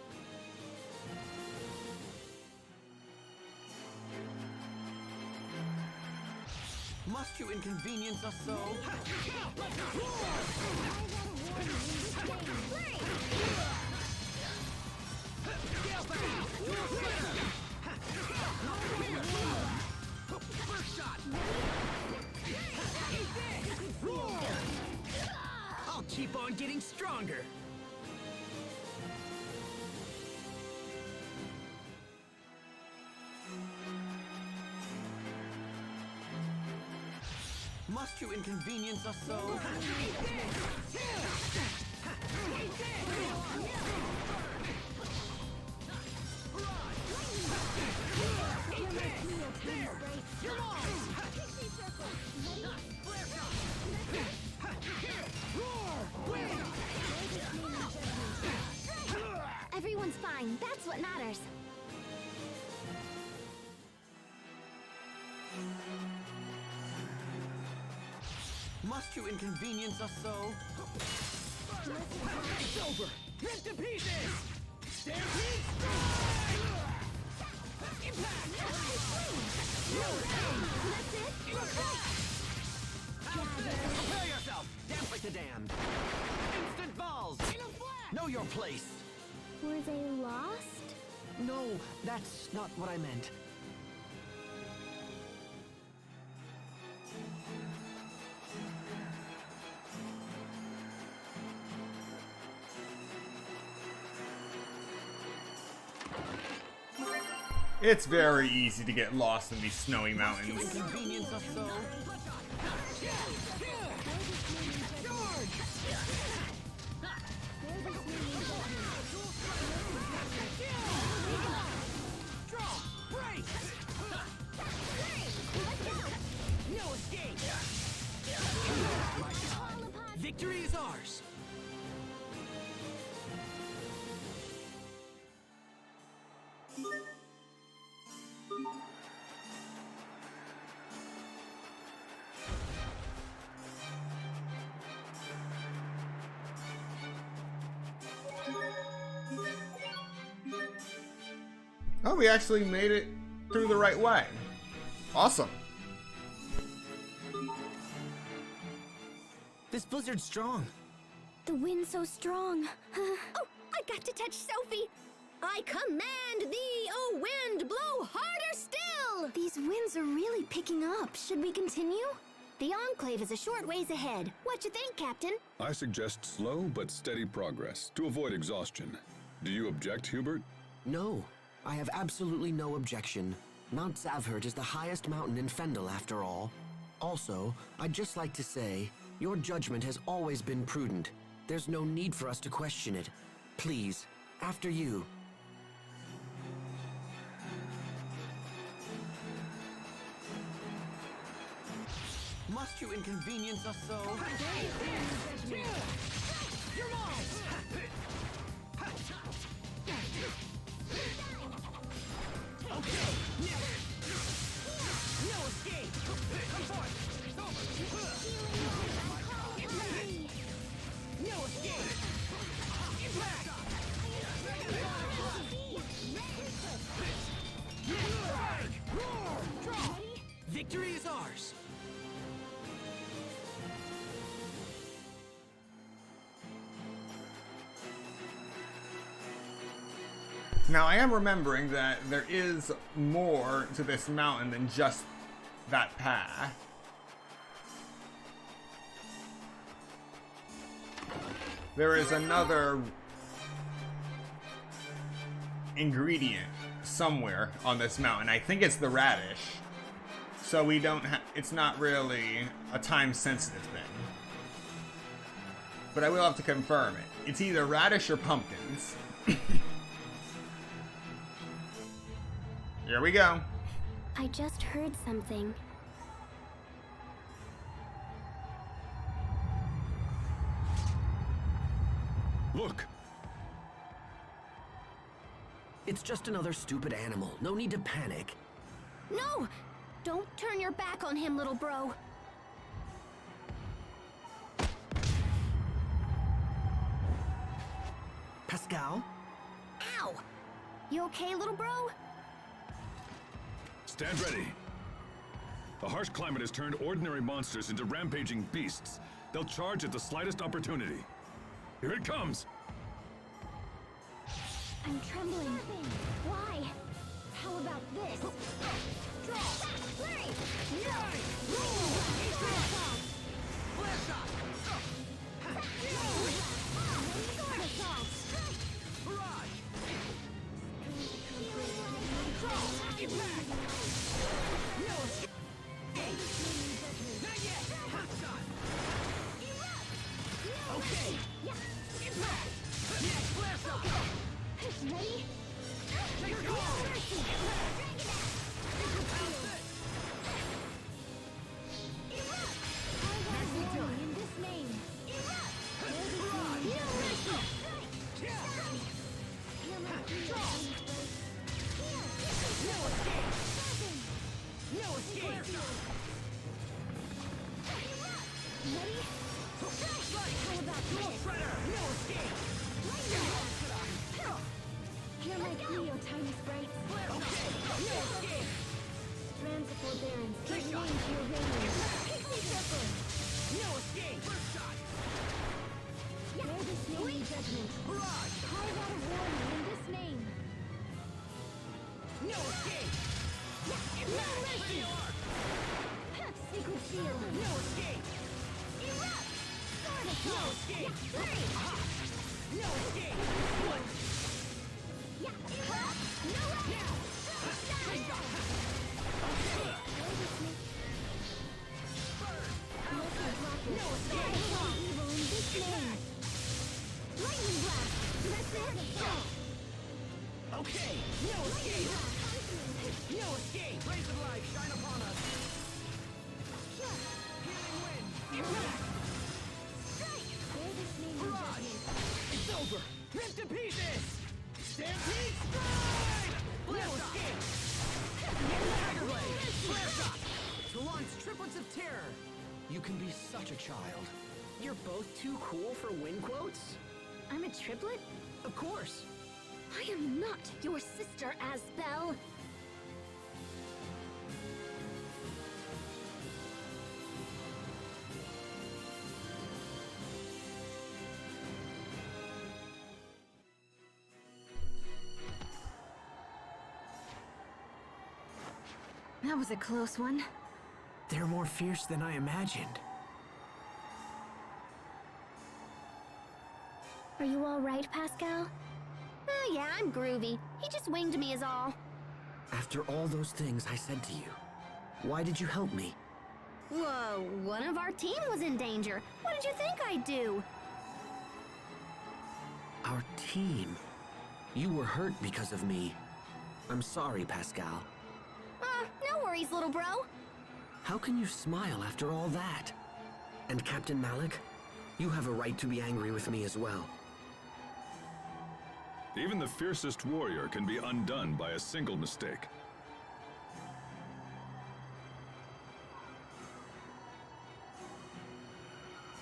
Must you inconvenience us so? First shot! I'll keep on getting stronger. Must you inconvenience us so? Everyone's fine. That's what matters. Must you inconvenience us so? It's over! Ripped to pieces! Stampede strike! Impact! That's it? Prepare yourself! Damp like the damned! Instant balls! Know your place! Were they lost? No, that's not what I meant. It's very easy to get lost in these snowy mountains. Inconvenience us so? No escape! Victory is ours! Oh, we actually made it through the right way. Awesome. This blizzard's strong. The wind's so strong. Oh, I got to touch Sophie! I command thee, O wind, blow harder still! These winds are really picking up. Should we continue? The Enclave is a short ways ahead. What you think, Captain? I suggest slow but steady progress to avoid exhaustion. Do you object, Hubert? No, I have absolutely no objection. Mount Zavhert is the highest mountain in Fendel, after all. Also, I'd just like to say, your judgment has always been prudent. There's no need for us to question it. Please, after you. Must you inconvenience us so? You're mine! Okay, no escape! Come forth! No escape! Impact! Victory is ours. Now, I am remembering that there is more to this mountain than just that path. There is another ingredient somewhere on this mountain. I think it's the radish. So we don't it's not really a time-sensitive thing. But I will have to confirm it. It's either radish or pumpkins. Here we go. I just heard something. Look! It's just another stupid animal. No need to panic. No! Don't turn your back on him, little bro. Pascal? Ow! You okay, little bro? Stand ready. The harsh climate has turned ordinary monsters into rampaging beasts. They'll charge at the slightest opportunity. Here it comes! I'm trembling. Why? How about this? Draw! Flurry! Okay! Impact! Next blast up! Ready? Take it all! In this name. No escape! Ready? How about this? No escape! Hear my plea, O tiny sprites. No escape! Strands of forbearance, give Take name shot. to your radiance. Pickly pepper. No escape! First shot! Bear this name in judgment. Barrage! Carve out a warning in this name. No escape! No mercy. Sacred shield. No escape! Erupt. Sword of No Fire. escape! Three. No escape! One! No way. Take shot! No escape! Evil in this name. Lightning blast. That's it. Okay! No escape! No escape! Rays of light shine upon us! Healing wind! Impact! Bear this name in Barrage! judgment. It's over! Ripped to pieces! Stampede stride! No escape! Tiger blade! Flare shot! To launch triplets of terror. You can be such a child. You're both too cool for win quotes? I'm a triplet? Of course. I am not your sister, Asbel. That was a close one. They're more fierce than I imagined. Are you all right, Pascal? Oh yeah, I'm groovy. He just winged me is all. After all those things I said to you, why did you help me? Whoa, one of our team was in danger. What did you think I'd do? Our team? You were hurt because of me. I'm sorry, Pascal. No worries, little bro. How can you smile after all that? And Captain Malik, you have a right to be angry with me as well. Even the fiercest warrior can be undone by a single mistake.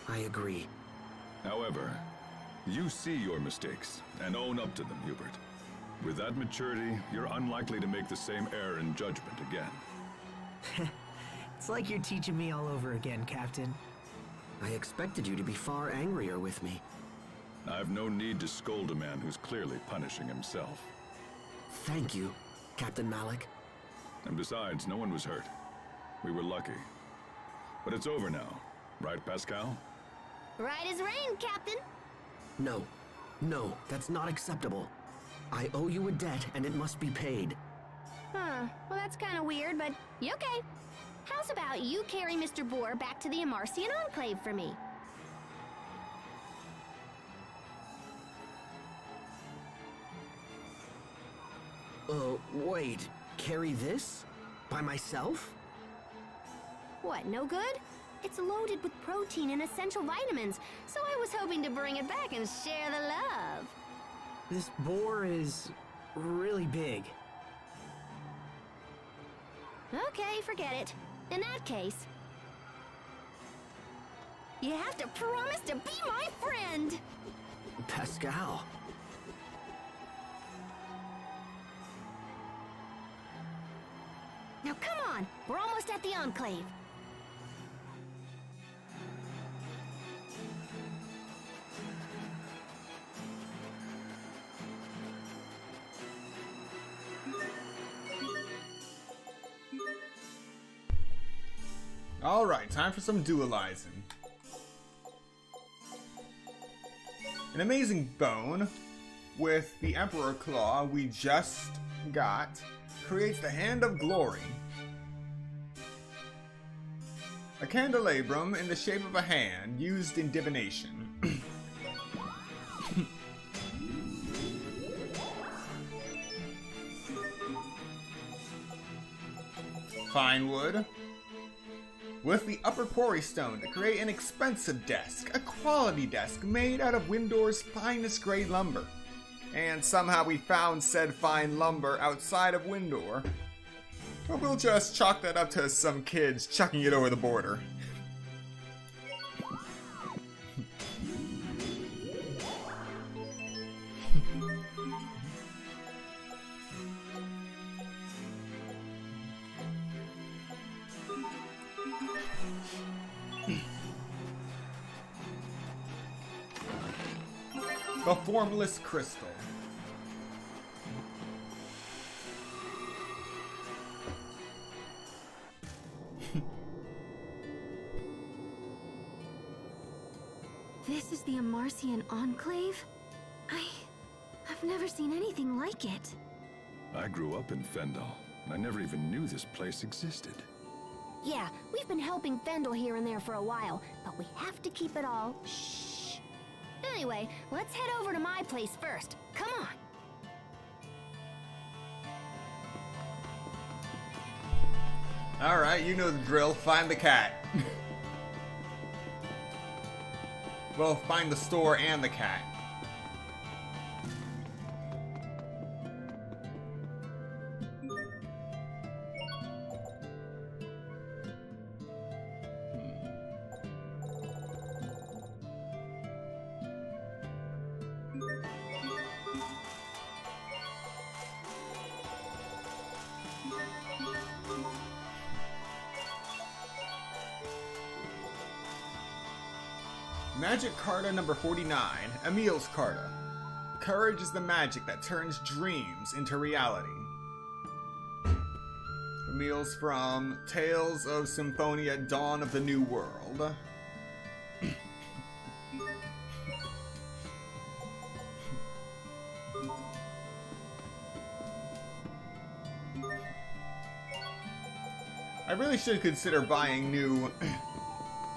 I agree. However, you see your mistakes and own up to them, Hubert. With that maturity, you're unlikely to make the same error in judgment again. It's like you're teaching me all over again, Captain. I expected you to be far angrier with me. I've no need to scold a man who's clearly punishing himself. Thank you, Captain Malik. And besides, no one was hurt. We were lucky. But it's over now, right, Pascal? Right as rain, Captain. No, that's not acceptable. I owe you a debt and it must be paid. Huh, well that's kind of weird, but you okay. How's about you carry Mr. Boar back to the Amarcian Enclave for me? Wait. Carry this? By myself? What, no good? It's loaded with protein and essential vitamins, so I was hoping to bring it back and share the love. This boar is really big. Okay, forget it. In that case, you have to promise to be my friend! Pascal. Now come on, we're almost at the Enclave. Alright, time for some dualizing. An amazing bone with the Emperor Claw we just got creates the Hand of Glory. A candelabrum in the shape of a hand used in divination. Fine wood. With the upper quarry stone to create an expensive desk, a quality desk made out of Windor's finest grade lumber. And somehow we found said fine lumber outside of Windor. But we'll just chalk that up to some kids chucking it over the border. The Formless Crystal. This is the Amarcian Enclave? I've never seen anything like it. I grew up in Fendel, and I never even knew this place existed. Yeah, we've been helping Fendel here and there for a while, but we have to keep it all shh. Anyway, let's head over to my place first. Come on. Alright, you know the drill. Find the cat. Well, find the store and the cat. Magic Carta number 49, Emil's Carta. Courage is the magic that turns dreams into reality. Meals from Tales of Symphonia Dawn of the New World. I really should consider buying new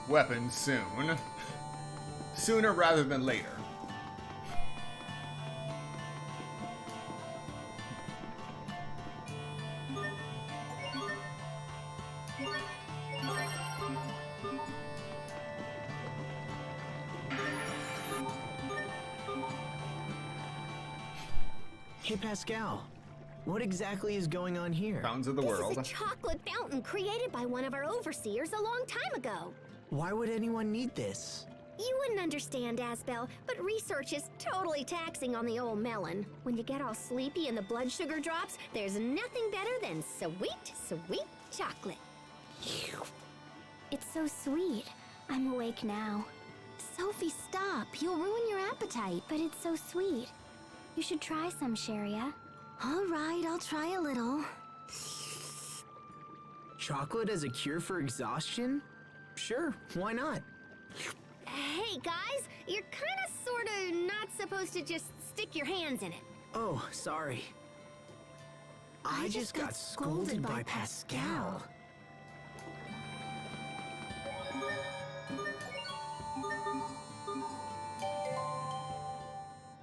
weapons soon. Sooner rather than later. Hey Pascal, what exactly is going on here? Fountains of the World. This is a chocolate fountain created by one of our overseers a long time ago. Why would anyone need this? You wouldn't understand, Asbel, but research is totally taxing on the old melon. When you get all sleepy and the blood sugar drops, there's nothing better than sweet, sweet chocolate. It's so sweet. I'm awake now. Sophie, stop. You'll ruin your appetite. But it's so sweet. You should try some, Sharia. All right, I'll try a little. Chocolate as a cure for exhaustion? Sure, why not? Hey, guys, you're kinda sorta not supposed to just stick your hands in it. Oh, sorry. I just got scolded by Pascal.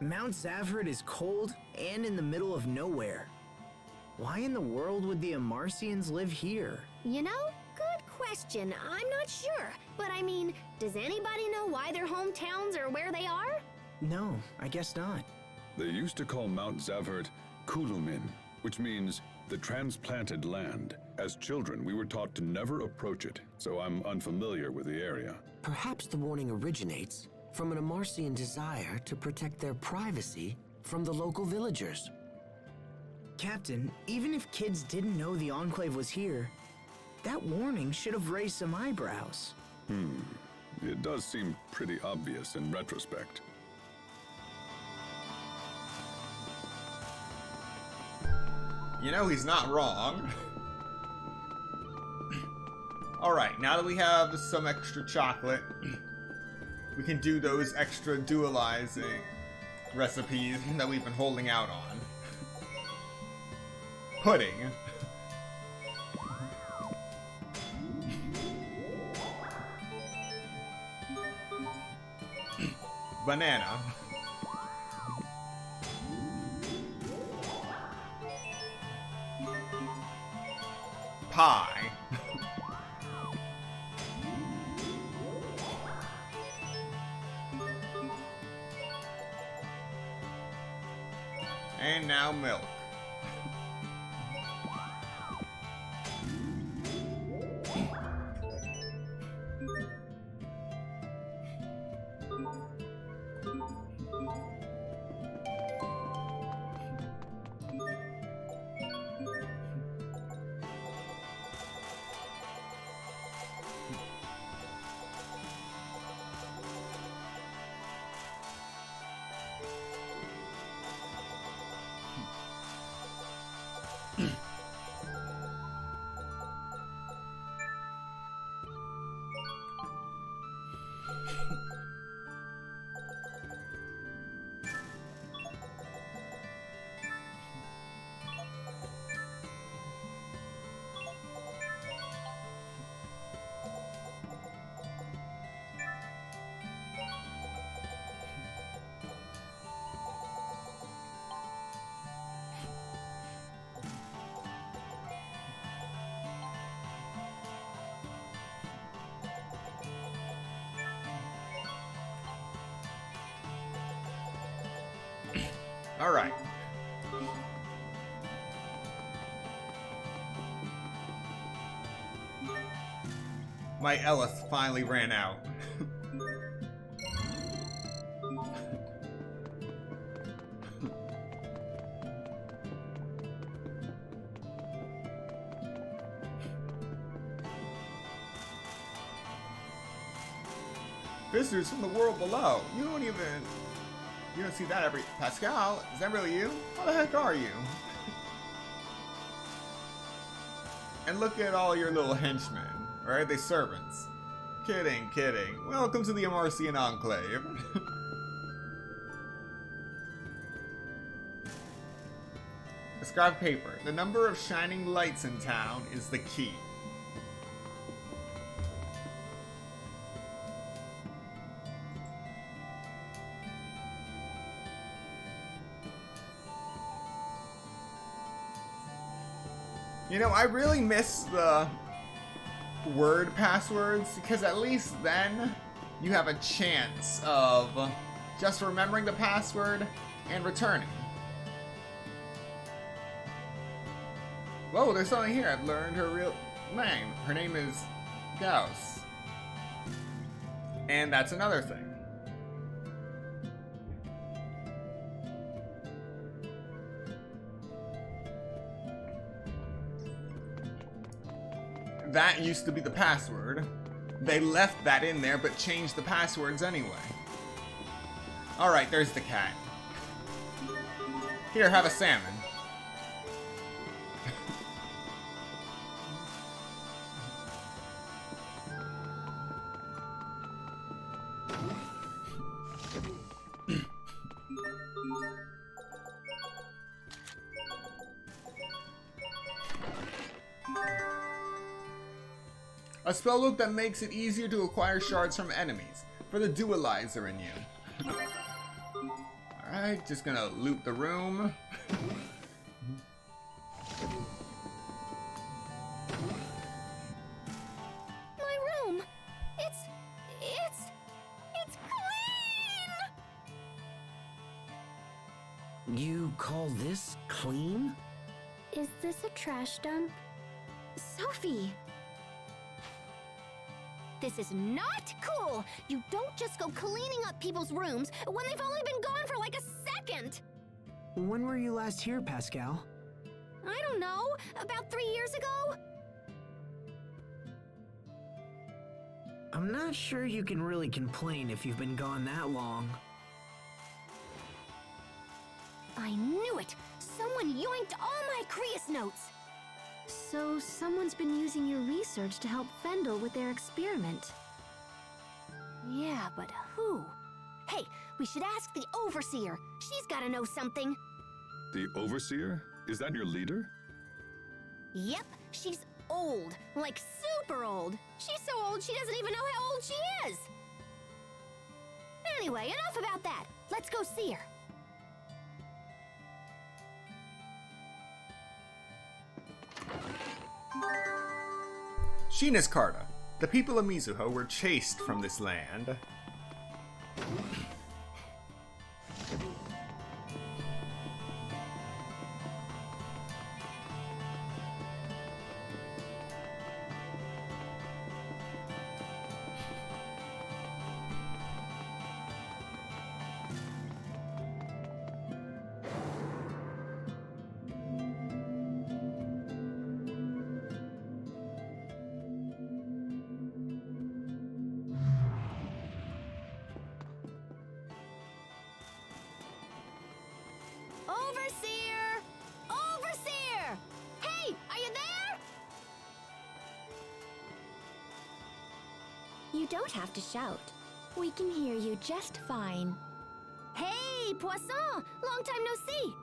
Mount Zavhert is cold and in the middle of nowhere. Why in the world would the Amarcians live here? You know, good question. I'm not sure. But I mean, does anybody know why their hometowns are where they are? No, I guess not. They used to call Mount Zavhert Kulumin, which means the transplanted land. As children, we were taught to never approach it, so I'm unfamiliar with the area. Perhaps the warning originates from an Amarcian desire to protect their privacy from the local villagers. Captain, even if kids didn't know the Enclave was here, that warning should have raised some eyebrows. It does seem pretty obvious in retrospect. You know, he's not wrong. Alright, now that we have some extra chocolate, we can do those extra dualizing recipes that we've been holding out on. Pudding. Banana. Pie. And now milk. All right. My Ellis finally ran out. Visitors from the world below. You don't see that every... Pascal, is that really you? How the heck are you? And look at all your little henchmen. Or are they servants? Kidding, kidding. Welcome to the Amarcian Enclave. A scrap of paper. The number of shining lights in town is the key. You know, I really miss the word passwords, because at least then you have a chance of just remembering the password and returning. Whoa, there's something here. I've learned her real name. Her name is Gauss. And that's another thing. That used to be the password. They left that in there, but changed the passwords anyway. Alright, there's the cat. Here, have a salmon. A spellbook that makes it easier to acquire shards from enemies, for the dualizer in you. Alright, just gonna loot the room. My room! It's clean! You call this clean? Is this a trash dump? Sophie! This is not cool! You don't just go cleaning up people's rooms when they've only been gone for like a second! When were you last here, Pascal? I don't know, about 3 years ago? I'm not sure you can really complain if you've been gone that long. I knew it! Someone yoinked all my Creus notes! So someone's been using your research to help Fendel with their experiment. Yeah, but who? Hey, we should ask the Overseer. She's gotta know something. The Overseer? Is that your leader? Yep, she's old. Like super old. She's so old she doesn't even know how old she is. Anyway, enough about that. Let's go see her. Shinas Carta. The people of Mizuho were chased from this land. Overseer! Overseer! Hey, are you there? You don't have to shout. We can hear you just fine. Hey, Poisson! Long time no see!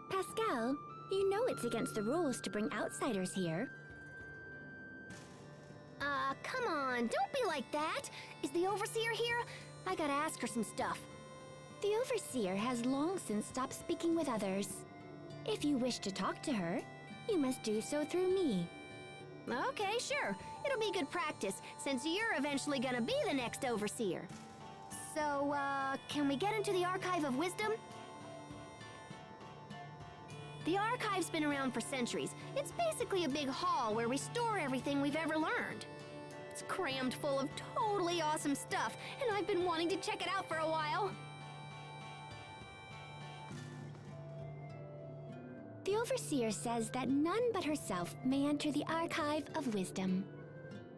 Pascal, you know it's against the rules to bring outsiders here. Come on, don't be like that! Is the Overseer here? I gotta ask her some stuff. The Overseer has long since stopped speaking with others. If you wish to talk to her, you must do so through me. Okay, sure. It'll be good practice, since you're eventually gonna be the next Overseer. So, can we get into the Archive of Wisdom? The Archive's been around for centuries. It's basically a big hall where we store everything we've ever learned. It's crammed full of totally awesome stuff, and I've been wanting to check it out for a while. The Overseer says that none but herself may enter the Archive of Wisdom.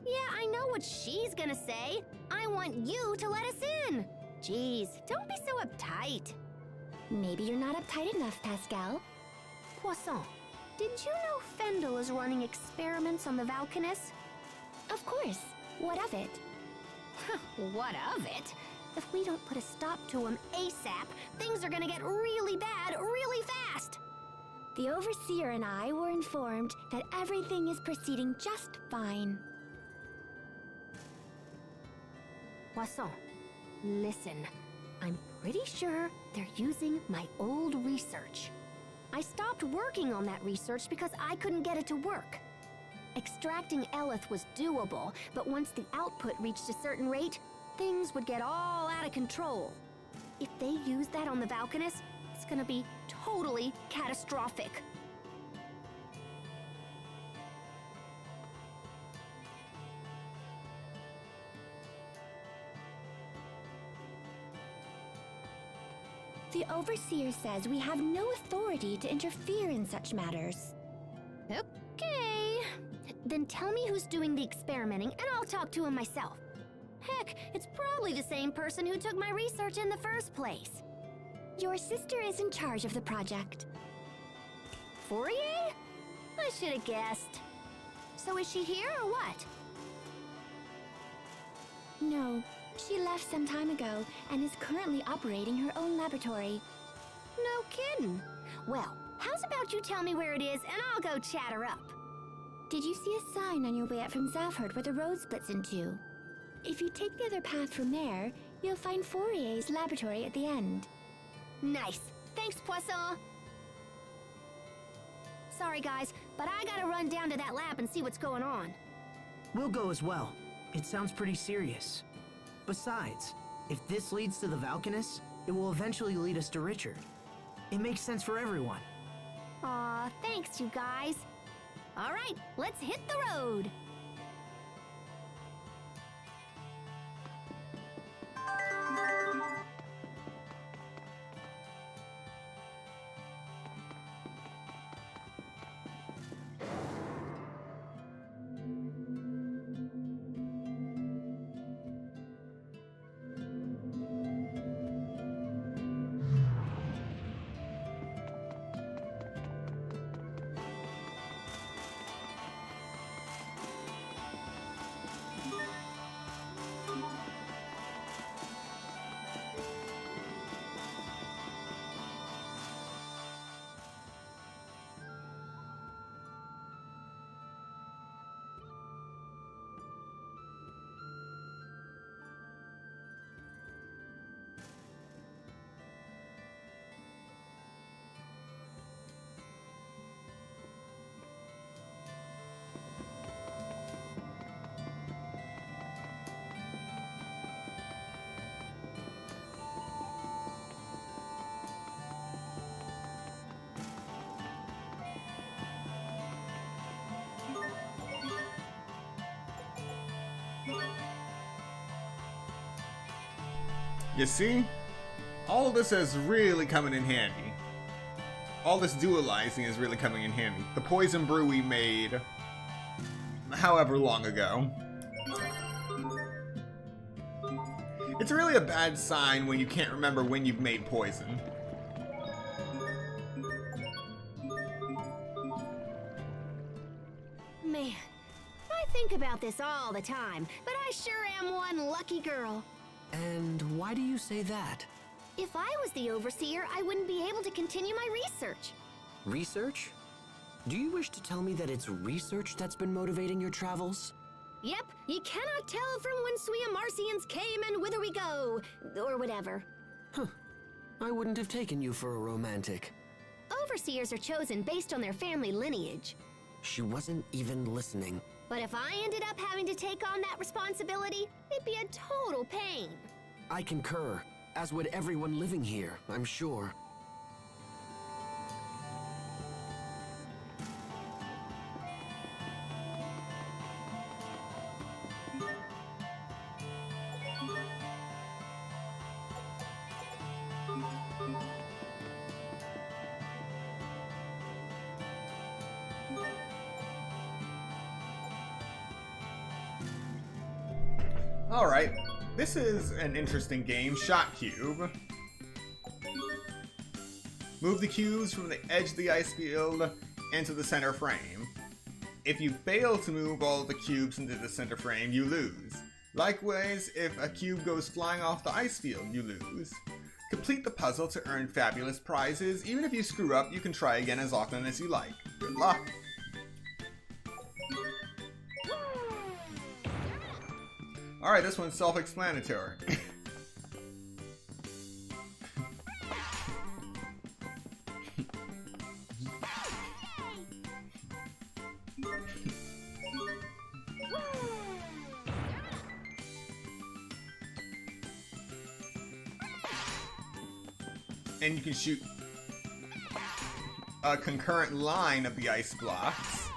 Yeah, I know what she's gonna say. I want you to let us in. Jeez, don't be so uptight. Maybe you're not uptight enough, Pascal. Poisson, did you know Fendel is running experiments on the Valkanus? Of course. What of it? What of it? If we don't put a stop to him ASAP, things are gonna get really bad really fast. The Overseer and I were informed that everything is proceeding just fine. Poisson, listen. I'm pretty sure they're using my old research. I stopped working on that research because I couldn't get it to work. Extracting Eleth was doable, but once the output reached a certain rate, things would get all out of control. If they use that on the Valkanus, it's gonna be totally catastrophic. The Overseer says we have no authority to interfere in such matters. Okay. Then tell me who's doing the experimenting and I'll talk to him myself. Heck, it's probably the same person who took my research in the first place. Your sister is in charge of the project. Fourier? I should have guessed. So is she here or what? No, she left some time ago and is currently operating her own laboratory. No kidding. Well, how's about you tell me where it is and I'll go chat her up. Did you see a sign on your way up from Zavhert where the road splits in two? If you take the other path from there, you'll find Fourier's laboratory at the end. Nice. Thanks, Poisson. Sorry, guys, but I gotta run down to that lab and see what's going on. We'll go as well. It sounds pretty serious. Besides, if this leads to the Valkanus, it will eventually lead us to Richard. It makes sense for everyone. Aw, thanks, you guys. All right, let's hit the road. You see? All of this is really coming in handy. All this dualizing is really coming in handy. The poison brew we made however long ago. It's really a bad sign when you can't remember when you've made poison. Man, I think about this all the time, but I sure am one lucky girl. And why do you say that? If I was the Overseer, I wouldn't be able to continue my research. Research? Do you wish to tell me that it's research that's been motivating your travels? Yep, you cannot tell from whence we Amarcians came and whither we go, or whatever. Huh. I wouldn't have taken you for a romantic. Overseers are chosen based on their family lineage. She wasn't even listening. But if I ended up having to take on that responsibility, it'd be a total pain. I concur, as would everyone living here, I'm sure. Alright, this is an interesting game, Shot Cube. Move the cubes from the edge of the ice field into the center frame. If you fail to move all the cubes into the center frame, you lose. Likewise, if a cube goes flying off the ice field, you lose. Complete the puzzle to earn fabulous prizes. Even if you screw up, you can try again as often as you like. Good luck! Alright, this one's self-explanatory. And you can shoot a concurrent line of the ice blocks.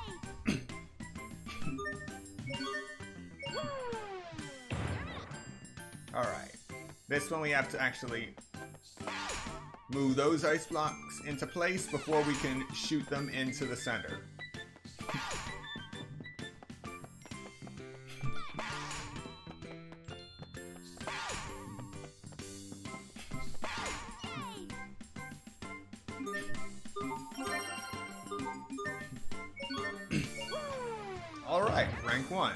Alright. This one we have to actually move those ice blocks into place before we can shoot them into the center. Alright, rank 1.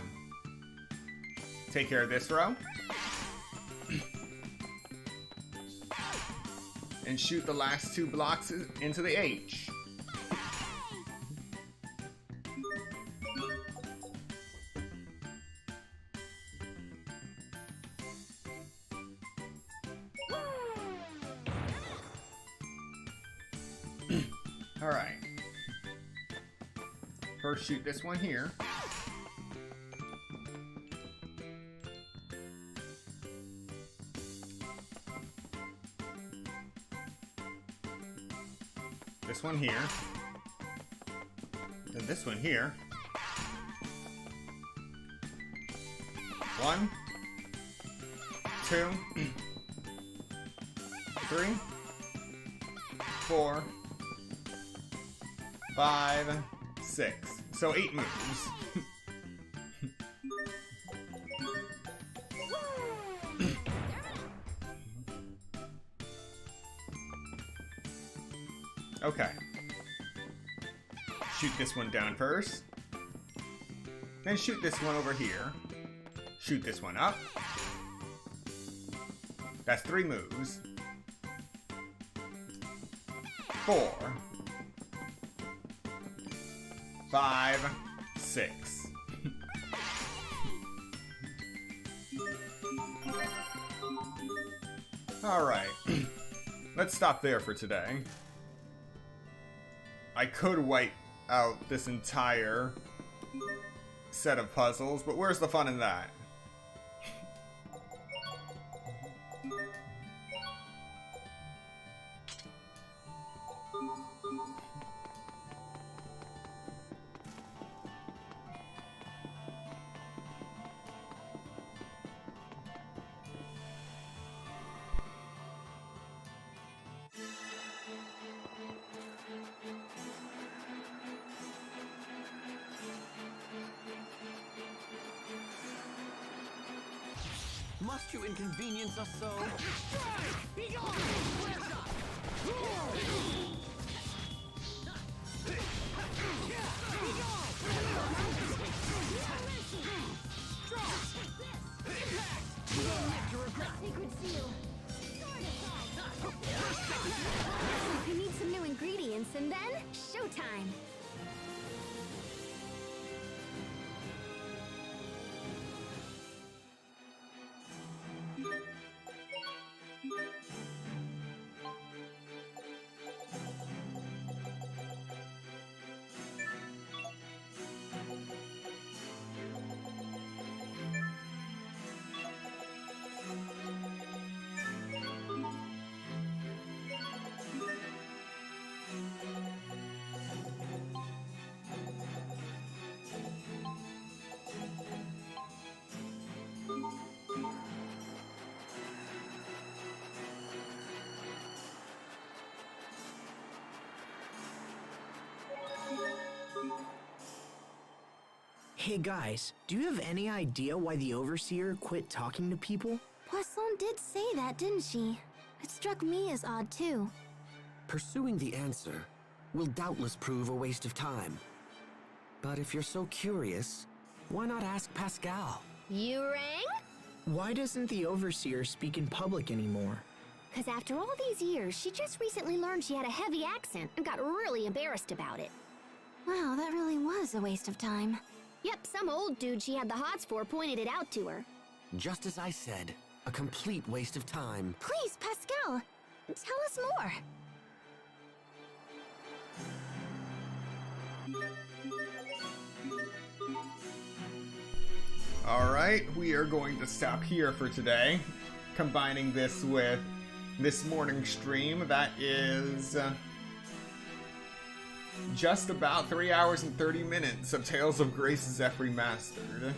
Take care of this row. And shoot the last 2 blocks into the H. Alright. First shoot this one here. This one here. And this one here. 1, 2, 3, 4, 5, 6. So 8 moves. Okay. Shoot this one down first. Then shoot this one over here. Shoot this one up. That's 3 moves. 4. 5, 6. Alright. Let's stop there for today. I could wipe out this entire set of puzzles, but where's the fun in that? Must you inconvenience us so? Strike! Be gone! Flare shot! We need some new ingredients and then showtime. Hey guys, do you have any idea why the Overseer quit talking to people? Poisson did say that, didn't she? It struck me as odd too. Pursuing the answer will doubtless prove a waste of time. But if you're so curious, why not ask Pascal? You rang? Why doesn't the Overseer speak in public anymore? Because after all these years, she just recently learned she had a heavy accent and got really embarrassed about it. Wow, that really was a waste of time. Yep, some old dude she had the hots for pointed it out to her. Just as I said, a complete waste of time. Please, Pascal, tell us more. Alright, we are going to stop here for today. Combining this with this morning stream, that is just about 3 hours and 30 minutes of Tales of Grace's F Remastered.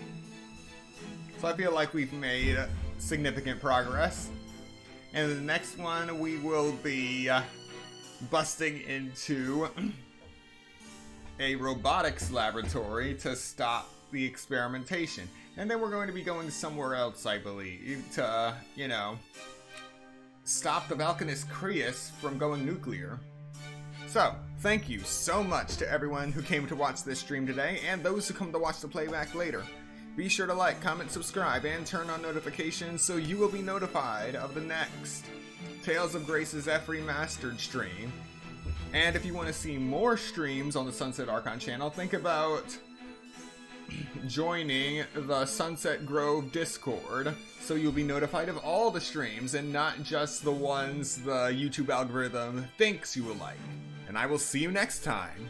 So I feel like we've made significant progress. And the next one, we will be busting into a robotics laboratory to stop the experimentation. And then we're going to be going somewhere else, I believe, to, you know, stop the Valkanist Crius from going nuclear. So, thank you so much to everyone who came to watch this stream today, and those who come to watch the playback later. Be sure to like, comment, subscribe, and turn on notifications so you will be notified of the next Tales of Grace's F Remastered stream. And if you want to see more streams on the Sunset Archon channel, think about joining the Sunset Grove Discord so you'll be notified of all the streams and not just the ones the YouTube algorithm thinks you will like. And I will see you next time.